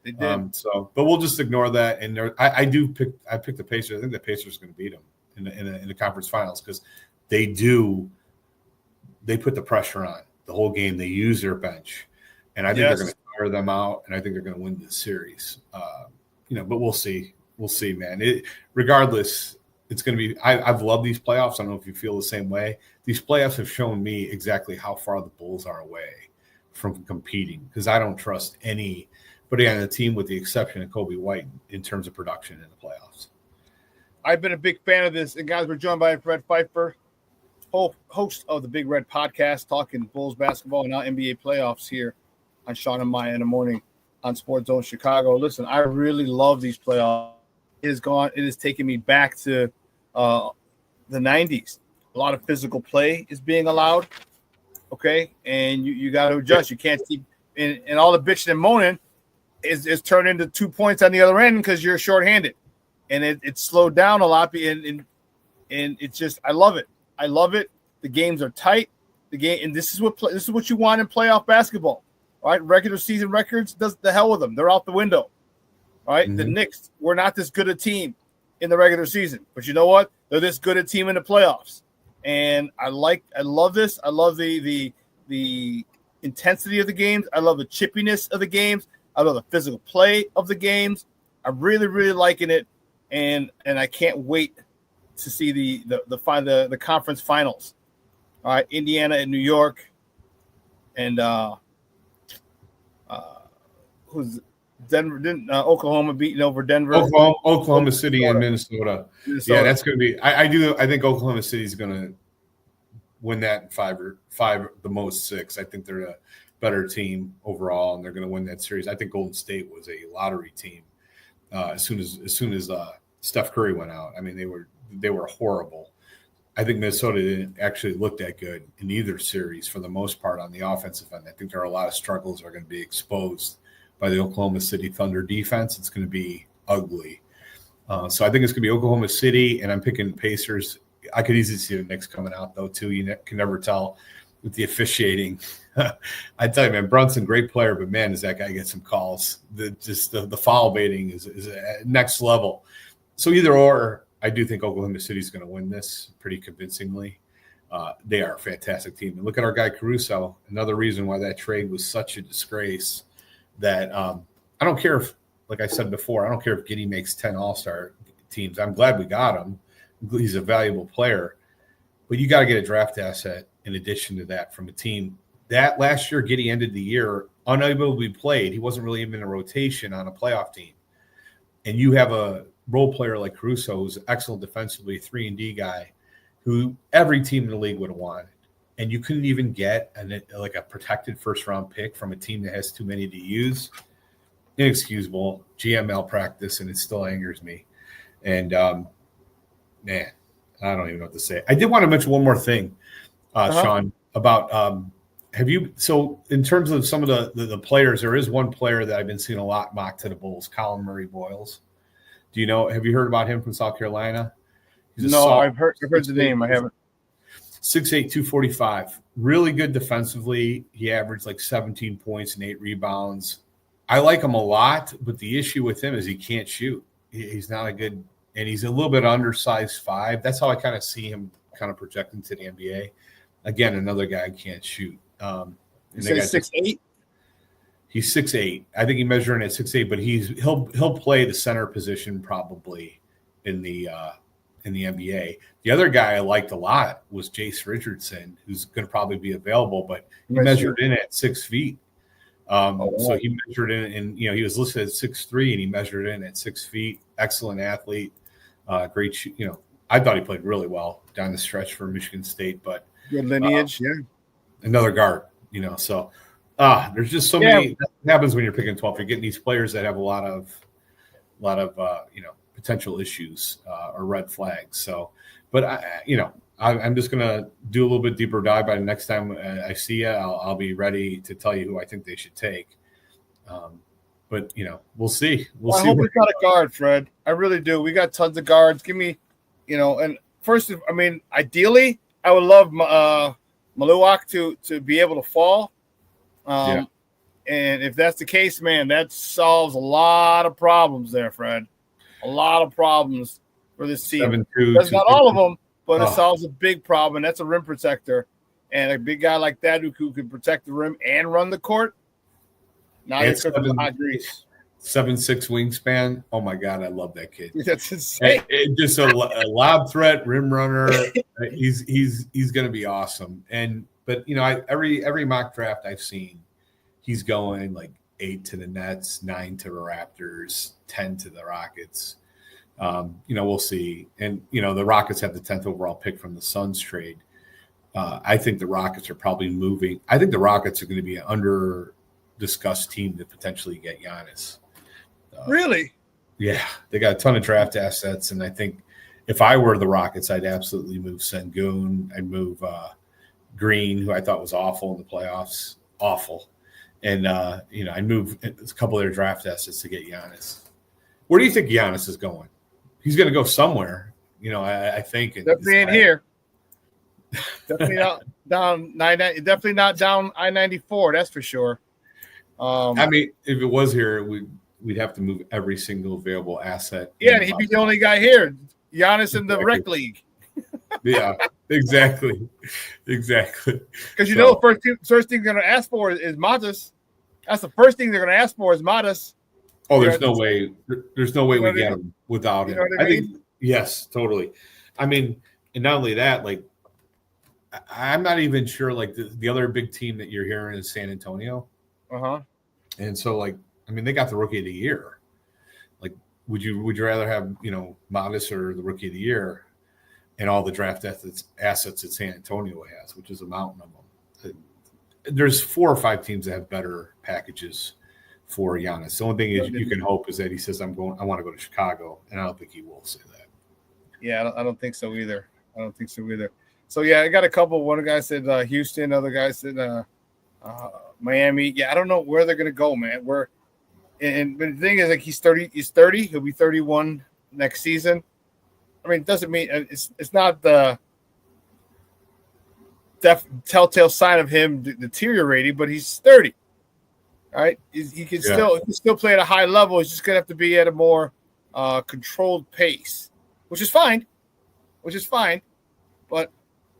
They did. But we'll just ignore that. And I picked the Pacers. I think the Pacers are going to beat them in the conference finals because they put the pressure on the whole game. They use their bench, and I think they're going to tire them out, and I think they're going to win this series. But we'll see. We'll see, man. Regardless, it's going to be. I've loved these playoffs. I don't know if you feel the same way. These playoffs have shown me exactly how far the Bulls are away from competing because I don't trust anybody on the team with the exception of Kobe White in terms of production in the playoffs. I've been a big fan of this, and guys, we're joined by Fred Pfeiffer, host of the Big Red Podcast, talking Bulls basketball and now NBA playoffs here on Shawn and Maya in the morning on Sports Zone Chicago. Listen, I really love these playoffs. It has taken me back to the 90s. A lot of physical play is being allowed, okay? And you got to adjust. You can't keep – and all the bitching and moaning is turned into 2 points on the other end because you're shorthanded. And it's slowed down a lot, and it's just – I love it. I love it. The games are tight. And this is what you want in playoff basketball. All right, regular season records, does the hell with them. They're out the window. All right, The Knicks were not this good a team in the regular season, but you know what? They're this good a team in the playoffs. And I love this. I love the intensity of the games. I love the chippiness of the games. I love the physical play of the games. I'm really, really liking it, and I can't wait to see the conference finals. All right, Indiana and New York, and who's Denver? Didn't Oklahoma beating over Denver? Oklahoma City and Minnesota. Yeah, that's going to be. I think Oklahoma City is going to win that in five, the most 6. I think they're a better team overall, and they're going to win that series. I think Golden State was a lottery team as soon as Steph Curry went out. I mean, they were horrible. I think Minnesota didn't actually look that good in either series for the most part on the offensive end. I think there are a lot of struggles that are going to be exposed by the Oklahoma City Thunder defense. It's going to be ugly. So I think it's going to be Oklahoma City, and I'm picking Pacers. I could easily see the Knicks coming out, though, too. You can never tell with the officiating. I tell you, man, Brunson, great player, but, man, does that guy get some calls. The foul baiting is at next level. So either or, I do think Oklahoma City is going to win this pretty convincingly. They are a fantastic team. And look at our guy Caruso, another reason why that trade was such a disgrace that I don't care if, like I said before, I don't care if Giddey makes 10 All-Star teams. I'm glad we got him. He's a valuable player. But you got to get a draft asset in addition to that from a team. That last year, Giddey ended the year unable to be played. He wasn't really even in a rotation on a playoff team. And you have a role player like Caruso, who's excellent defensively, 3-and-D guy, who every team in the league would have wanted. And you couldn't even get a protected first-round pick from a team that has too many to use. Inexcusable. GM malpractice, and it still angers me. And, man, I don't even know what to say. I did want to mention one more thing, Shawn, about so in terms of some of the players, there is one player that I've been seeing a lot mocked to the Bulls, Colin Murray Boyles. Have you heard about him from South Carolina? I've heard the name. I haven't. 6'8", 245. Really good defensively. He averaged like 17 points and 8 rebounds. I like him a lot, but the issue with him is he can't shoot. He's not a good – and he's a little bit undersized 5. That's how I kind of see him kind of projecting to the NBA. Again, another guy can't shoot. You say 6'8"? He's 6'8". I think he's measuring at 6'8", but he'll play the center position probably in the NBA. The other guy I liked a lot was Jace Richardson, who's going to probably be available, but he measured in at 6 feet. So he measured in, and he was listed at 6'3", and he measured in at 6 feet. Excellent athlete, great. I thought he played really well down the stretch for Michigan State, but good lineage, another guard. So there's just so many. That happens when you're picking 12. You're getting these players that have a lot of potential issues or red flags. So, but I'm just going to do a little bit deeper dive. By the next time I see you, I'll be ready to tell you who I think they should take. But we'll see. I hope it's not a guard, Fred. I really do. We got tons of guards. Give me, and first, ideally, I would love Maluak to be able to fall. And if that's the case, man, that solves a lot of problems there, Fred. A lot of problems for this team. That's not all of them, but it solves a big problem. That's a rim protector. And a big guy like that who can protect the rim and run the court. Now you're cooking with hot grease. 7'6" wingspan. Oh my God, I love that kid. That's insane. Just a lob threat, rim runner. He's going to be awesome. But every mock draft I've seen, he's going like 8 to the Nets, 9 to the Raptors, 10 to the Rockets. We'll see. And the Rockets have the 10th overall pick from the Suns trade. I think the Rockets are probably moving. I think the Rockets are going to be an under-discussed team to potentially get Giannis. Really? Yeah, they got a ton of draft assets, and I think if I were the Rockets, I'd absolutely move Sengun. I'd move Green, who I thought was awful in the playoffs, awful, and I'd move a couple of their draft assets to get Giannis. Where do you think Giannis is going? He's going to go somewhere, I think. Definitely ain't here. Definitely not down definitely not down I-94. That's for sure. If it was here, we'd have to move every single available asset. Yeah, he'd be the only guy here. Giannis in the rec league. Yeah, exactly. Because the first thing they're going to ask for is Matas. That's the first thing they're going to ask for is Matas. Oh, there's no way. There's no way we get him without him. I think yes, totally. And not only that, I'm not even sure. The other big team that you're hearing is San Antonio. And so, they got the rookie of the year. Would you rather have Modest or the rookie of the year, and all the draft assets that San Antonio has, which is a mountain of them? There's 4 or 5 teams that have better packages for Giannis. The only thing is you can hope is that he says I want to go to Chicago, and I don't think he will say that. Yeah, I don't think so either. So yeah, I got a couple. One guy said Houston, other guy said Miami. Yeah, I don't know where they're gonna go, man. But the thing is, he's 30. He's 30. He'll be 31 next season. It doesn't mean it's not the telltale sign of him deteriorating, but he's 30. All right, he can still play at a high level. He's just gonna have to be at a more controlled pace, which is fine. But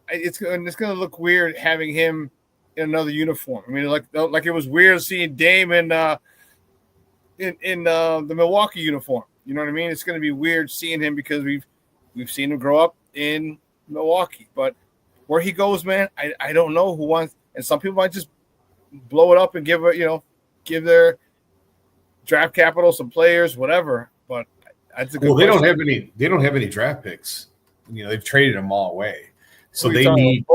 it's going to look weird having him in another uniform. Like it was weird seeing Dame in the Milwaukee uniform. You know what I mean? It's going to be weird seeing him because we've seen him grow up in Milwaukee. But where he goes, man, I don't know who wants. And some people might just blow it up and give their draft capital, some players, whatever. But that's a good. They don't have any. They don't have any draft picks. They've traded them all away. So they need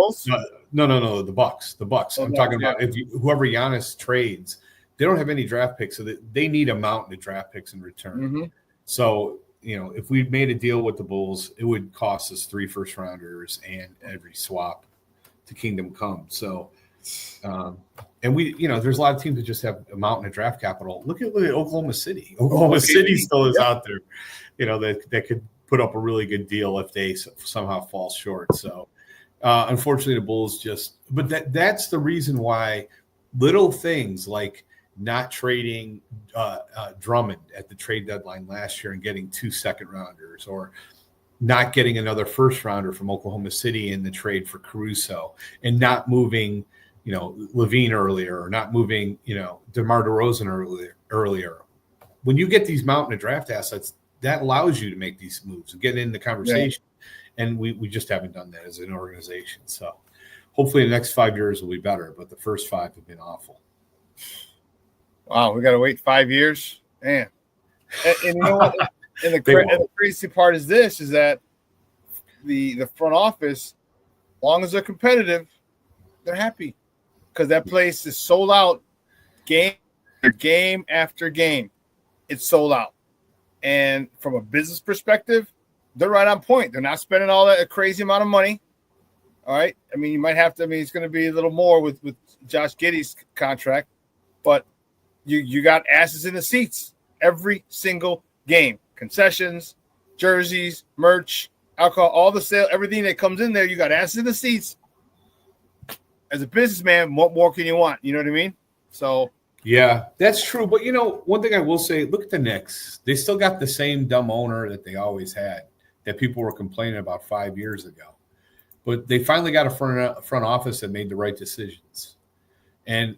no, the Bucks. I'm talking about whoever Giannis trades, they don't have any draft picks, so they need a mountain of draft picks in return. Mm-hmm. So if we made a deal with the Bulls, it would cost us 3 first-rounders and every swap to Kingdom Come. So, and we, there's a lot of teams that just have a mountain of draft capital. Look at Oklahoma City. Oklahoma City still is out there, that could put up a really good deal if they somehow fall short. So. Unfortunately, the Bulls but that's the reason why little things like not trading Drummond at the trade deadline last year and getting 2 second-rounders, or not getting another first-rounder from Oklahoma City in the trade for Caruso, and not moving, Levine earlier, or not moving, DeMar DeRozan earlier. When you get these mountain of draft assets, that allows you to make these moves and get in the conversation. Yeah. And we just haven't done that as an organization. So hopefully the next 5 years will be better, but the first 5 have been awful. Wow, we got to wait 5 years, man. And you know what? And the crazy part is this: is that the front office, as long as they're competitive, they're happy because that place is sold out, game after game after game. It's sold out, and from a business perspective, they're right on point. They're not spending all that crazy amount of money. All right. I mean, you might have to. I mean, it's going to be a little more with Josh Giddey's contract, but you got asses in the seats every single game. Concessions, jerseys, merch, alcohol, all the sale, everything that comes in there. You got asses in the seats. As a businessman, what more can you want? You know what I mean? So. Yeah, that's true. But, one thing I will say, look at the Knicks. They still got the same dumb owner that they always had that people were complaining about 5 years ago. But they finally got a front office that made the right decisions. And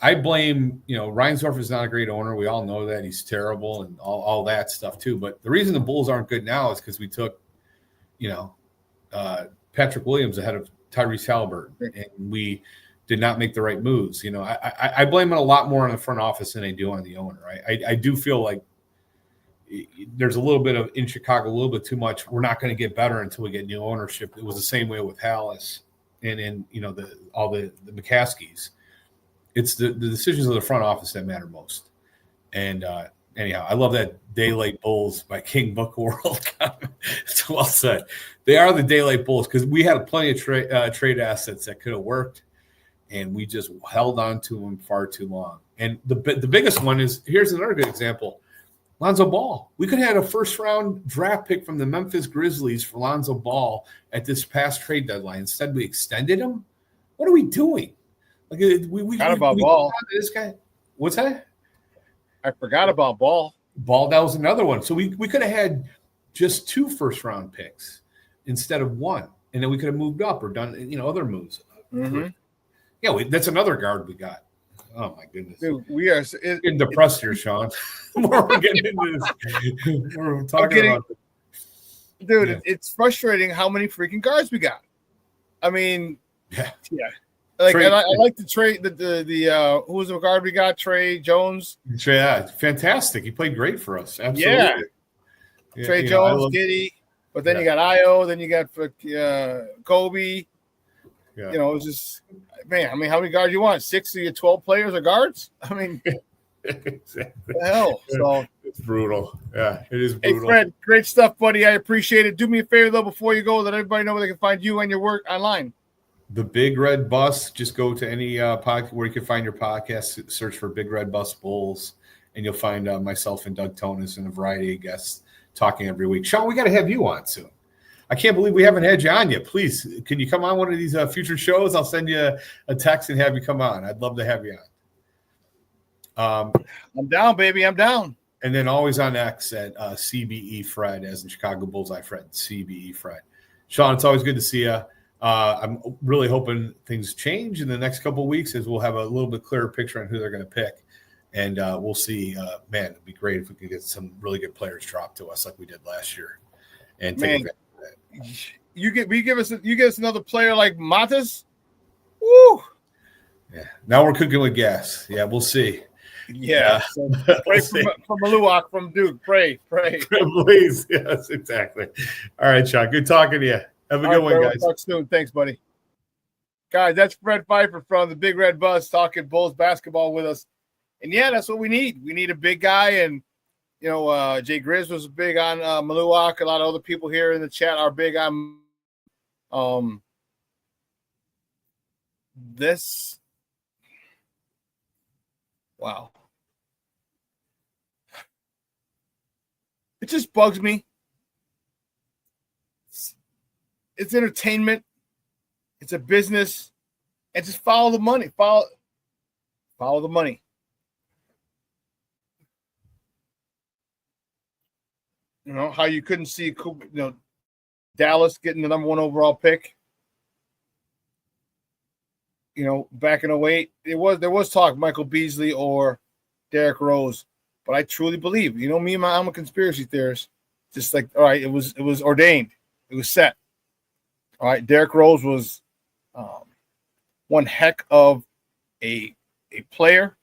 I blame, Reinsdorf is not a great owner. We all know that. He's terrible and all that stuff too. But the reason the Bulls aren't good now is because we took, Patrick Williams ahead of Tyrese Halliburton, and we did not make the right moves. I blame it a lot more on the front office than I do on the owner. I do feel like there's a little bit of, in Chicago, a little bit too much. We're not going to get better until we get new ownership. It was the same way with Hallis and all the McCaskies. It's the decisions of the front office that matter most. And anyhow, I love that Daylight Bulls by King Book World. It's well said. They are the Daylight Bulls because we had plenty of trade assets that could have worked, and we just held on to them far too long. And the biggest one is, here's another good example, Lonzo Ball. We could have had a first-round draft pick from the Memphis Grizzlies for Lonzo Ball at this past trade deadline. Instead, we extended him. What are we doing? Like we forgot about Ball. This guy. What's that? I forgot about Ball. Ball, that was another one. So we could have had just 2 first-round picks instead of 1, and then we could have moved up or done other moves. Mm-hmm. Yeah, that's another guard we got. Oh my goodness, dude, we are getting depressed here, Shawn. We're getting into this. We're talking about this. Dude, yeah. It's frustrating how many freaking guards we got. I mean, yeah. Like, and I like the trade the who was the guard we got? Trey Jones. Yeah, fantastic. He played great for us. Absolutely. Yeah. Trey Jones, Giddey, but then you got Io, then you got Kobe. Yeah. It's just, man, I mean, how many guards you want? 6 of your 12 players are guards? I mean, exactly. What the hell? So it's brutal. Yeah, it is brutal. Hey, Fred, great stuff, buddy. I appreciate it. Do me a favor, though, before you go, let everybody know where they can find you and your work online. The Big Red Bus. Just go to any podcast where you can find your podcast. Search for Big Red Bus Bulls, and you'll find myself and Doug Tonis and a variety of guests talking every week. Shawn, we got to have you on soon. I can't believe we haven't had you on yet. Please, can you come on one of these future shows? I'll send you a text and have you come on. I'd love to have you on. I'm down, baby. I'm down. And then always on X at CBE Fred, as in Chicago Bullseye Fred, CBE Fred. Shawn, it's always good to see you. I'm really hoping things change in the next couple of weeks as we'll have a little bit clearer picture on who they're going to pick. And we'll see. Man, it'd be great if we could get some really good players dropped to us like we did last year. And take advantage of that. You give us another player like Matas. Woo! Yeah. Now we're cooking with gas. Yeah, we'll see. Yeah. So pray from Maluak, from Duke. Pray. Please. Yes, exactly. All right, Shawn. Good talking to you. Have a good one, guys. We'll talk soon. Thanks, buddy. Guys, that's Fred Pfeiffer from the Big Red Bus talking Bulls basketball with us. And yeah, that's what we need. We need a big guy. And Jay Grizz was big on Maluak. A lot of other people here in the chat are big on this. Wow. It just bugs me. It's entertainment. It's a business. And just follow the money. Follow the money. How you couldn't see Dallas getting the number 1 overall pick. Back in 2008, there was talk Michael Beasley or Derrick Rose, but I truly believe, me, I'm a conspiracy theorist. Just like, all right, it was ordained, it was set. All right, Derrick Rose was one heck of a player,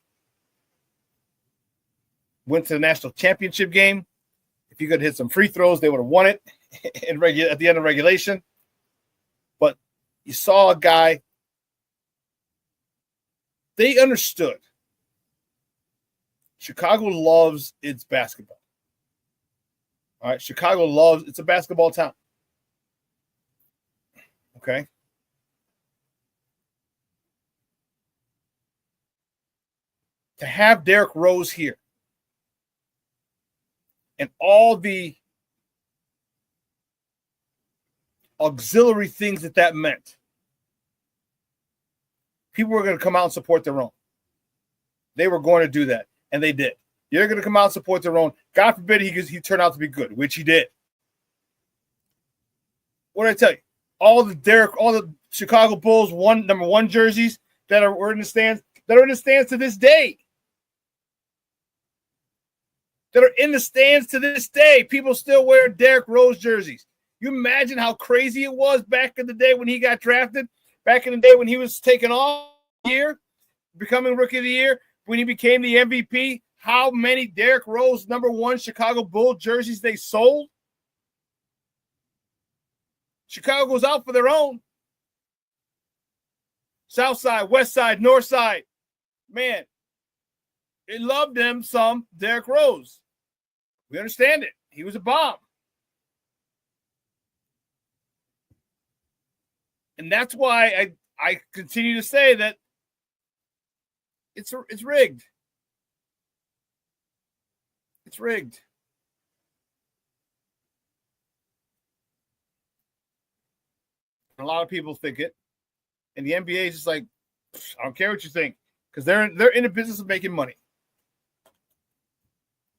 went to the national championship game. If he could hit some free throws, they would have won it at the end of regulation. But you saw a guy, they understood. Chicago loves its basketball. All right, Chicago loves, it's a basketball town. Okay. To have Derrick Rose here and all the auxiliary things that meant, people were going to come out and support their own. They were going to do that, and they did. They're going to come out and support their own. God forbid he turned out to be good, which he did. What did I tell you? All the Chicago Bulls number one jerseys that are in the stands, to this day. That are in the stands to this day. People still wear Derrick Rose jerseys. You imagine how crazy it was back in the day when he got drafted, back in the day when he was taken off year, becoming Rookie of the Year, when he became the MVP, how many Derrick Rose number one Chicago Bull jerseys they sold? Chicago goes out for their own. South side, west side, north side. Man, they loved them some Derrick Rose. We understand it. He was a bomb. And that's why I continue to say that it's rigged. It's rigged. A lot of people think it. And the NBA is just like, I don't care what you think, because they're in the business of making money.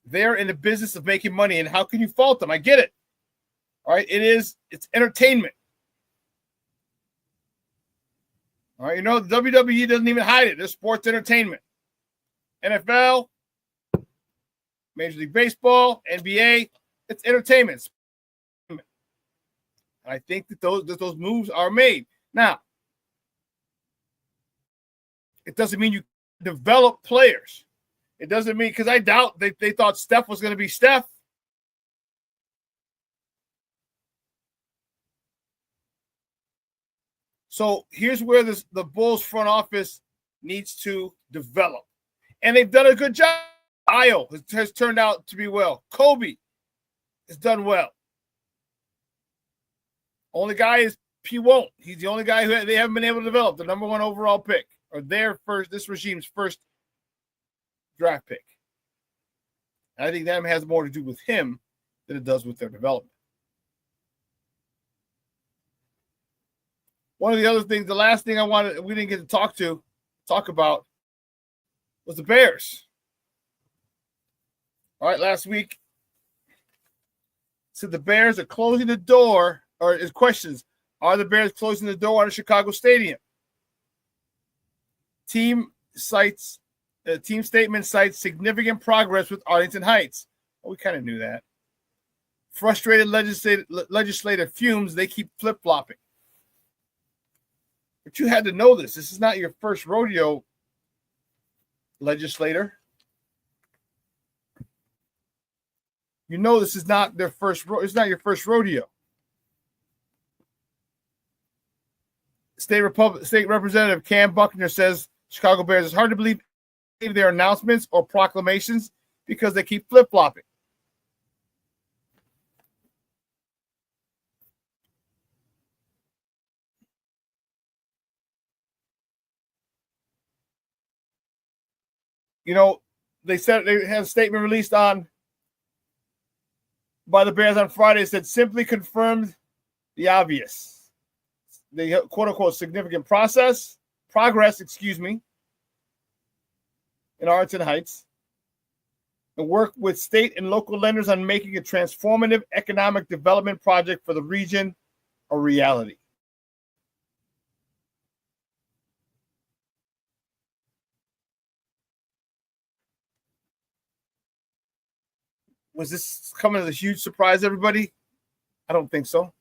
They're in the business of making money, and how can you fault them? I get it. All right, it's entertainment. All right, the WWE doesn't even hide it. They're sports entertainment. NFL, Major League Baseball, NBA, it's entertainment. And I think that those moves are made. Now, it doesn't mean you develop players. It doesn't mean, because I doubt they thought Steph was going to be Steph. So here's where the Bulls front office needs to develop. And they've done a good job. Io has turned out to be well. Kobe has done well. Only guy is P. Won't. He's the only guy who they haven't been able to develop, the number one overall pick, or this regime's first draft pick. And I think that has more to do with him than it does with their development. One of the other things, the last thing we didn't get to talk about was the Bears. All right, last week, said the Bears are closing the door, or is questions, are the Bears closing the door on the Chicago Stadium? Team statement cites significant progress with Arlington Heights. Well, we kind of knew that. Frustrated legislative fumes, they keep flip-flopping. But you had to know this. This is not your first rodeo, legislator. You know this is not their first. It's not your first rodeo. State Representative Cam Buckner says Chicago Bears, it's hard to believe their announcements or proclamations because they keep flip-flopping. They said they had a statement released by the Bears on Friday. It said simply confirmed the obvious. The quote unquote significant progress, in Arlington Heights, and work with state and local lenders on making a transformative economic development project for the region a reality. Was this coming as a huge surprise, everybody? I don't think so.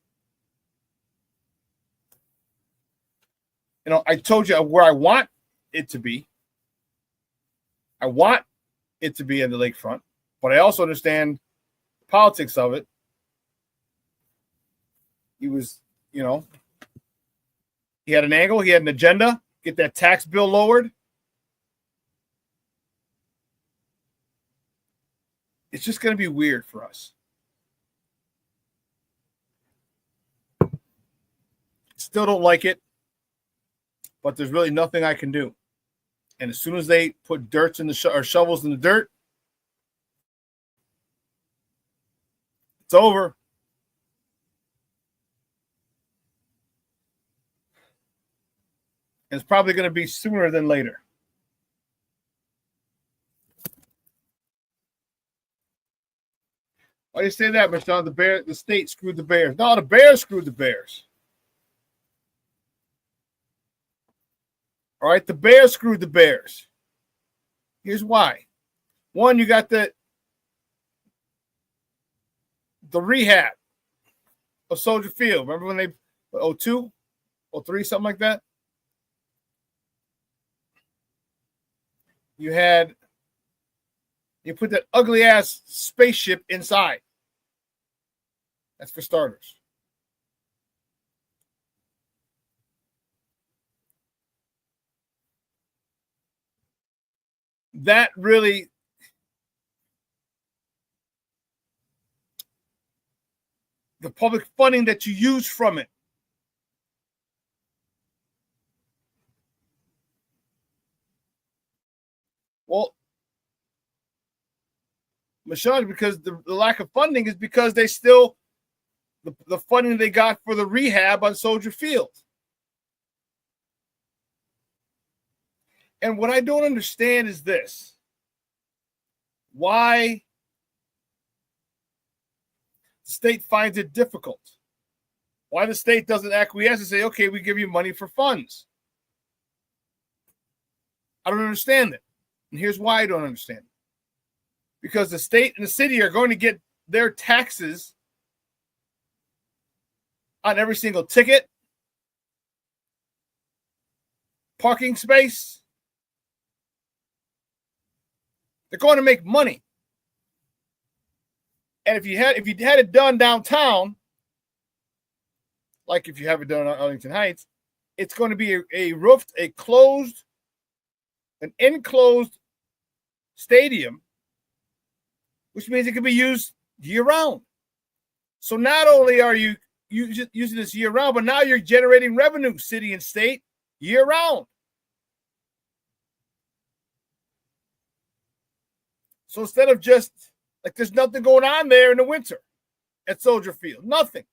I told you where I want it to be. I want it to be in the lakefront. But I also understand the politics of it. He was, he had an angle, he had an agenda, get that tax bill lowered. It's just going to be weird for us. Still don't like it, but there's really nothing I can do. And as soon as they put or shovels in the dirt, it's over. And it's probably going to be sooner than later. Why do you say that, Michelle? The state screwed the Bears. No, the Bears screwed the Bears. All right, the Bears screwed the Bears. Here's why. One, you got the rehab of Soldier Field. Remember when they 02, 03, something like that? You put that ugly ass spaceship inside. That's for starters. That really the public funding that you use from it. Well, Michelle, because the lack of funding is because they still the funding they got for the rehab on Soldier Field. And what I don't understand is this. Why the state finds it difficult. Why the state doesn't acquiesce and say, okay, we give you money for funds. I don't understand it. And here's why I don't understand it. Because the state and the city are going to get their taxes on every single ticket, parking space. They're going to make money. And if you had it done downtown, like if you have it done on Arlington Heights, it's going to be an enclosed stadium, which means it can be used year-round. So not only are you using this year-round, but now you're generating revenue, city and state, year-round. So instead of just, like there's nothing going on there in the winter at Soldier Field, nothing.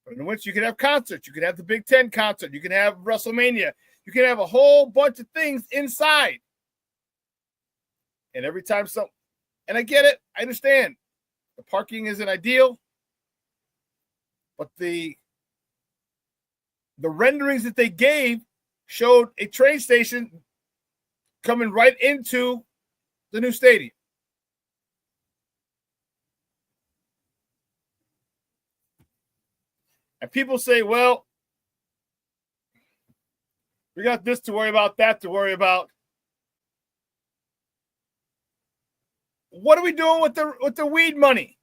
But in the winter, you can have concerts. You can have the Big Ten concert. You can have WrestleMania. You can have a whole bunch of things inside. And every time and I get it, I understand. The parking isn't ideal. But the renderings that they gave showed a train station coming right into the new stadium. And people say, well, we got this to worry about, that to worry about. What are we doing with the weed money?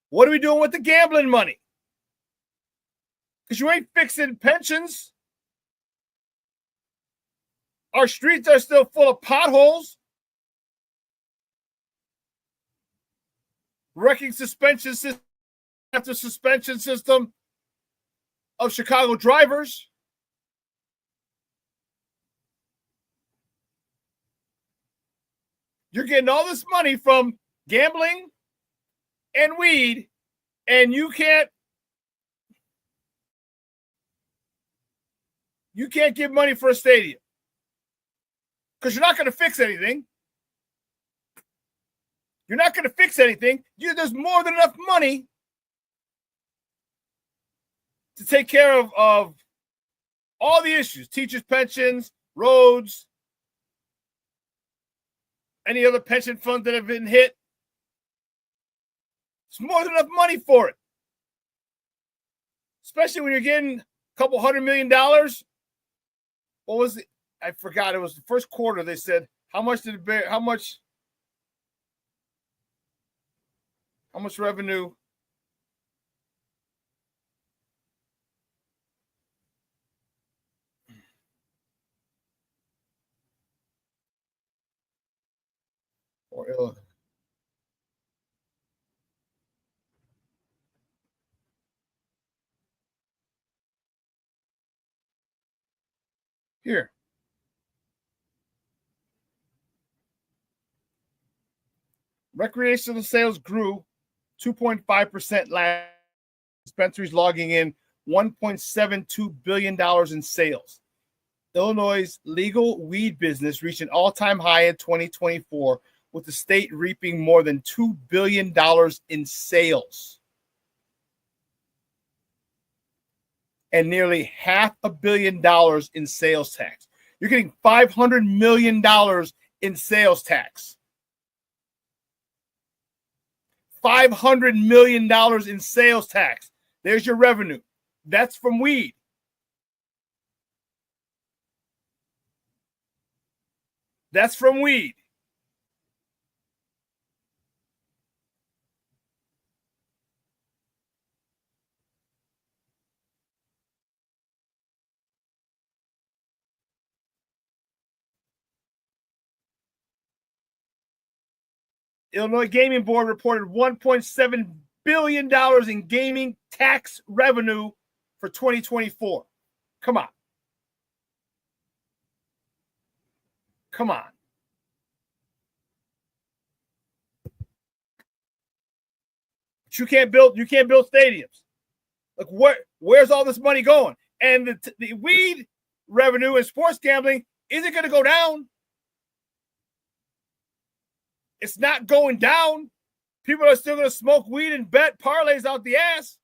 What are we doing with the gambling money? Because you ain't fixing pensions. Our streets are still full of potholes. Wrecking suspension system after suspension system of Chicago drivers. You're getting all this money from gambling and weed, and you can't give money for a stadium because you're not going to fix anything. You're not going to fix anything. There's more than enough money to take care of all the issues, teachers' pensions, roads, any other pension funds that have been hit. It's more than enough money for it. Especially when you're getting a couple $100 million. What was it? I forgot. It was the first quarter. They said, how much How much revenue? Or Illinois? Here. Recreational sales grew 2.5% last. Dispensaries logging in $1.72 billion in sales. Illinois' legal weed business reached an all-time high in 2024, with the state reaping more than $2 billion in sales and nearly $500 million in sales tax. You're getting $500 million in sales tax. $500 million in sales tax. There's your revenue. That's from weed. That's from weed. Illinois Gaming Board reported $1.7 billion in gaming tax revenue for 2024. Come on. Come on. But you can't build stadiums. Like where's all this money going? And the weed revenue and sports gambling isn't going to go down. It's not going down. People are still going to smoke weed and bet parlays out the ass.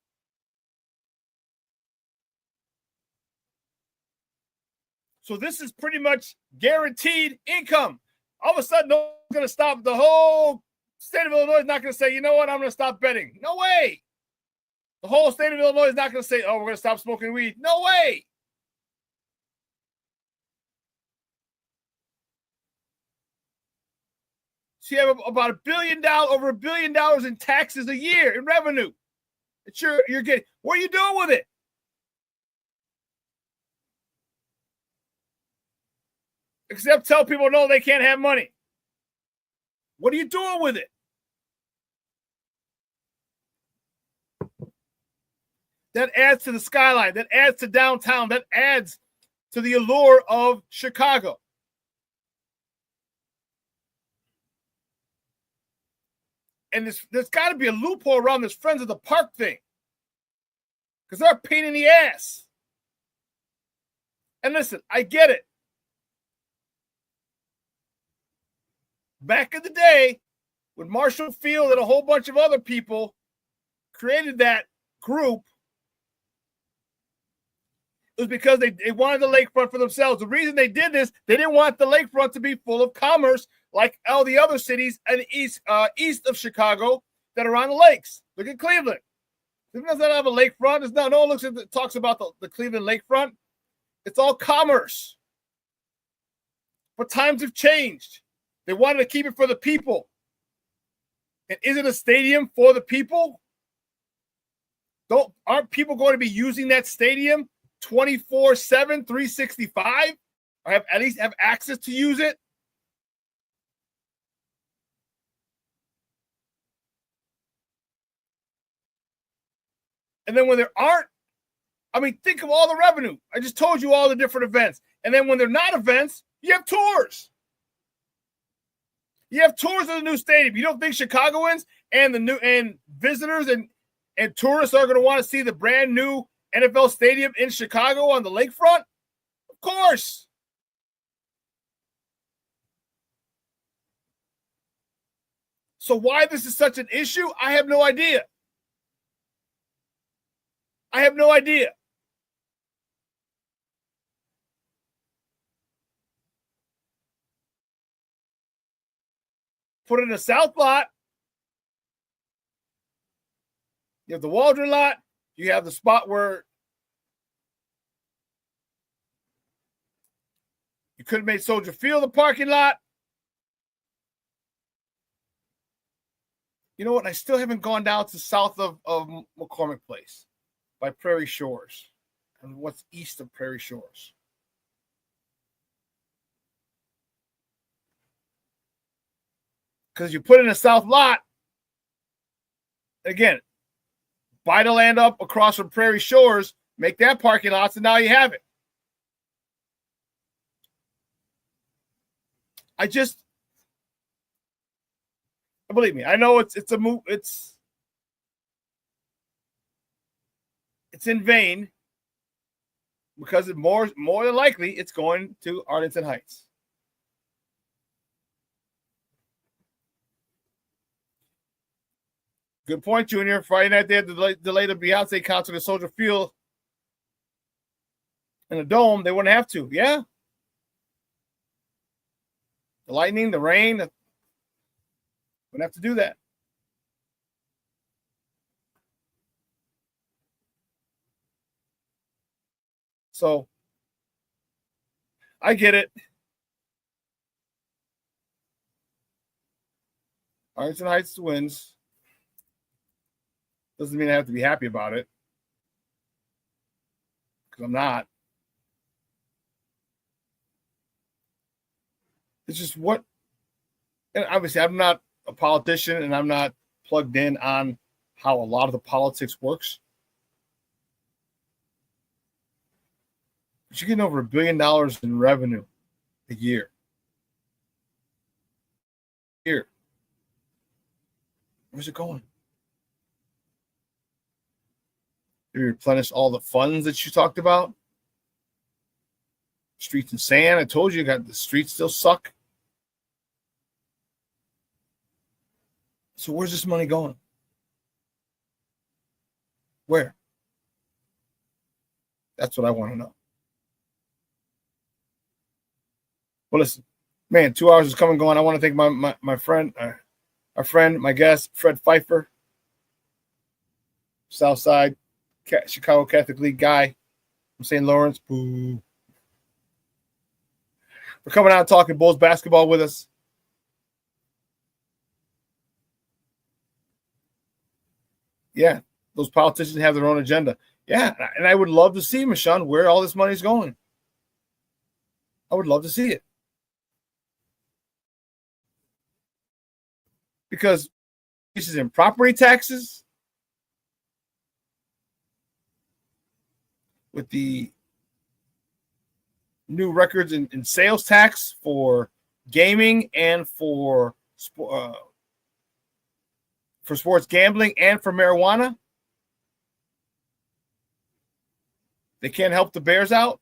So this is pretty much guaranteed income. All of a sudden, no one's going to stop. The whole state of Illinois is not going to say, you know what, I'm going to stop betting. No way. The whole state of Illinois is not going to say, oh, we're going to stop smoking weed. No way. So you have about over $1 billion in taxes a year in revenue that you're getting. What are you doing with it? Except tell people no, they can't have money. What are you doing with it? That adds to the skyline. That adds to downtown. That adds to the allure of Chicago. And there's got to be a loophole around this Friends of the Park thing. Because they're a pain in the ass. And listen, I get it. Back in the day, when Marshall Field and a whole bunch of other people created that group, it was because they wanted the lakefront for themselves. The reason they did this, they didn't want the lakefront to be full of commerce like all the other cities and east of Chicago that are on the lakes. Look at Cleveland. Cleveland doesn't have a lakefront. No one talks about the Cleveland lakefront. It's all commerce. But times have changed. They wanted to keep it for the people. And is it a stadium for the people? Aren't people going to be using that stadium 24/7, 365? Or at least have access to use it? And then when there aren't, think of all the revenue. I just told you all the different events. And then when they're not events, you have tours. You have tours of the new stadium. You don't think Chicagoans and visitors and tourists are going to want to see the brand new NFL stadium in Chicago on the lakefront? Of course. So why this is such an issue, I have no idea. I have no idea. Put it in the south lot. You have the Waldron lot. You have the spot where you could have made Soldier Field the parking lot. You know what? I still haven't gone down to south of McCormick Place by Prairie Shores and what's east of Prairie Shores. Because you put in a south lot, again, buy the land up across from Prairie Shores, make that parking lots, and now you have it. Believe me, I know it's a move. It's in vain because more than likely it's going to Arlington Heights. Good point, Junior. Friday night they had to delay the Beyonce concert at Soldier Field in the Dome. They wouldn't have to. Yeah. The lightning, the rain, wouldn't have to do that. So I get it. Arlington Heights wins. Doesn't mean I have to be happy about it, because I'm not. It's just what, and obviously I'm not a politician and I'm not plugged in on how a lot of the politics works. But you're getting over $1 billion in revenue a year. Where's it going? You replenish all the funds that you talked about. Streets and sand. I told you, got the streets still suck. So where's this money going? Where? That's what I want to know. Well, listen, man, 2 hours is coming and going. I want to thank my friend, our friend, my guest, Fred Pfeiffer, Southside Chicago Catholic League guy from St. Lawrence. Boo. For coming out and talking Bulls basketball with us. Yeah, those politicians have their own agenda. Yeah, and I would love to see, Michonne, where all this money's going. I would love to see it. Because this is in property taxes, with the new records in sales tax for gaming and for sports gambling and for marijuana. They can't help the Bears out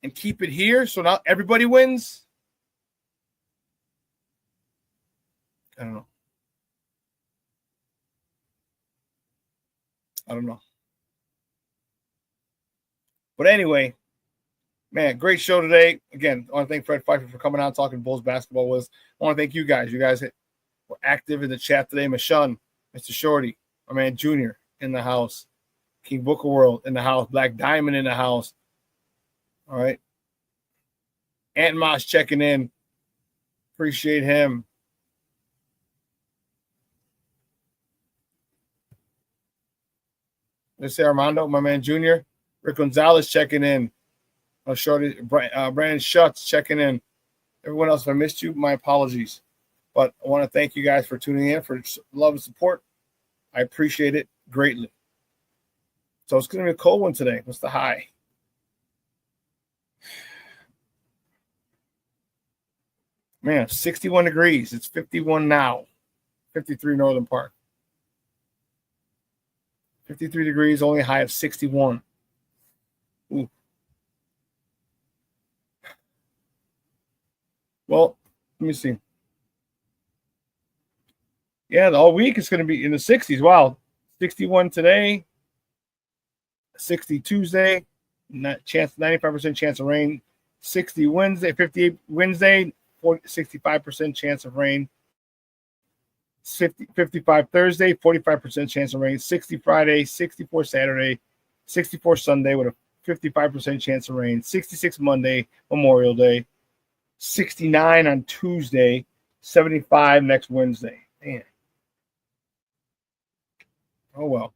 and keep it here, so now everybody wins. I don't know. But anyway, man, great show today. Again, I want to thank Fred Pfeiffer for coming out and talking Bulls basketball with us. I want to thank you guys. You guys were active in the chat today. Michonne, Mr. Shorty, my man Junior in the house. King Booker World in the house. Black Diamond in the house. All right. Ant Moss checking in. Appreciate him. Let's say Armando, my man Junior. Rick Gonzalez checking in. Shorty, Brandon Schutz checking in. Everyone else, if I missed you, my apologies. But I want to thank you guys for tuning in, for love and support. I appreciate it greatly. So it's going to be a cold one today. What's the high? Man, 61 degrees. It's 51 now. 53 Northern Park. 53 degrees, only a high of 61. Ooh. Well, let me see. Yeah, the all week it's going to be in the 60s. Wow. 61 today. 60 Tuesday. 95% chance of rain. 60 Wednesday. 58 Wednesday. 65% chance of rain. 55 Thursday. 45% chance of rain. 60 Friday. 64 Saturday. 64 Sunday with a 55% chance of rain. 66 Monday, Memorial Day. 69 on Tuesday. 75 next Wednesday. Man. Oh, well.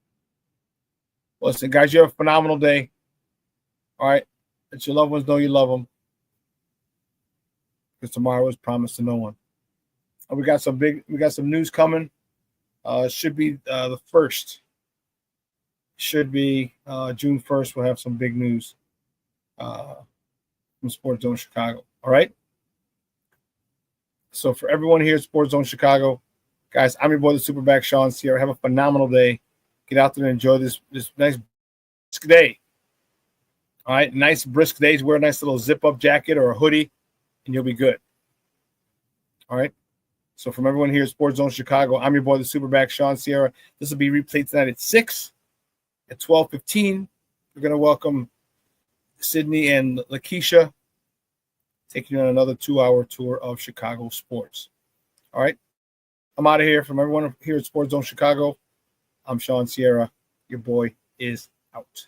Listen, guys, you have a phenomenal day. All right? Let your loved ones know you love them. Because tomorrow is promised to no one. We got some news coming. Should be the 1st. Should be June 1st. We'll have some big news from Sports Zone Chicago. All right? So for everyone here at Sports Zone Chicago, guys, I'm your boy, the Superback, Shawn Sierra. Have a phenomenal day. Get out there and enjoy this nice brisk day. All right? Nice brisk days. Wear a nice little zip-up jacket or a hoodie, and you'll be good. All right? So from everyone here at Sports Zone Chicago, I'm your boy, the Superback, Shawn Sierra. This will be replayed tonight at 6. At 12:15, we're going to welcome Sydney and Lakeisha, taking you on another 2-hour tour of Chicago sports. All right? I'm out of here. From everyone here at Sports Zone Chicago, I'm Shawn Sierra. Your boy is out.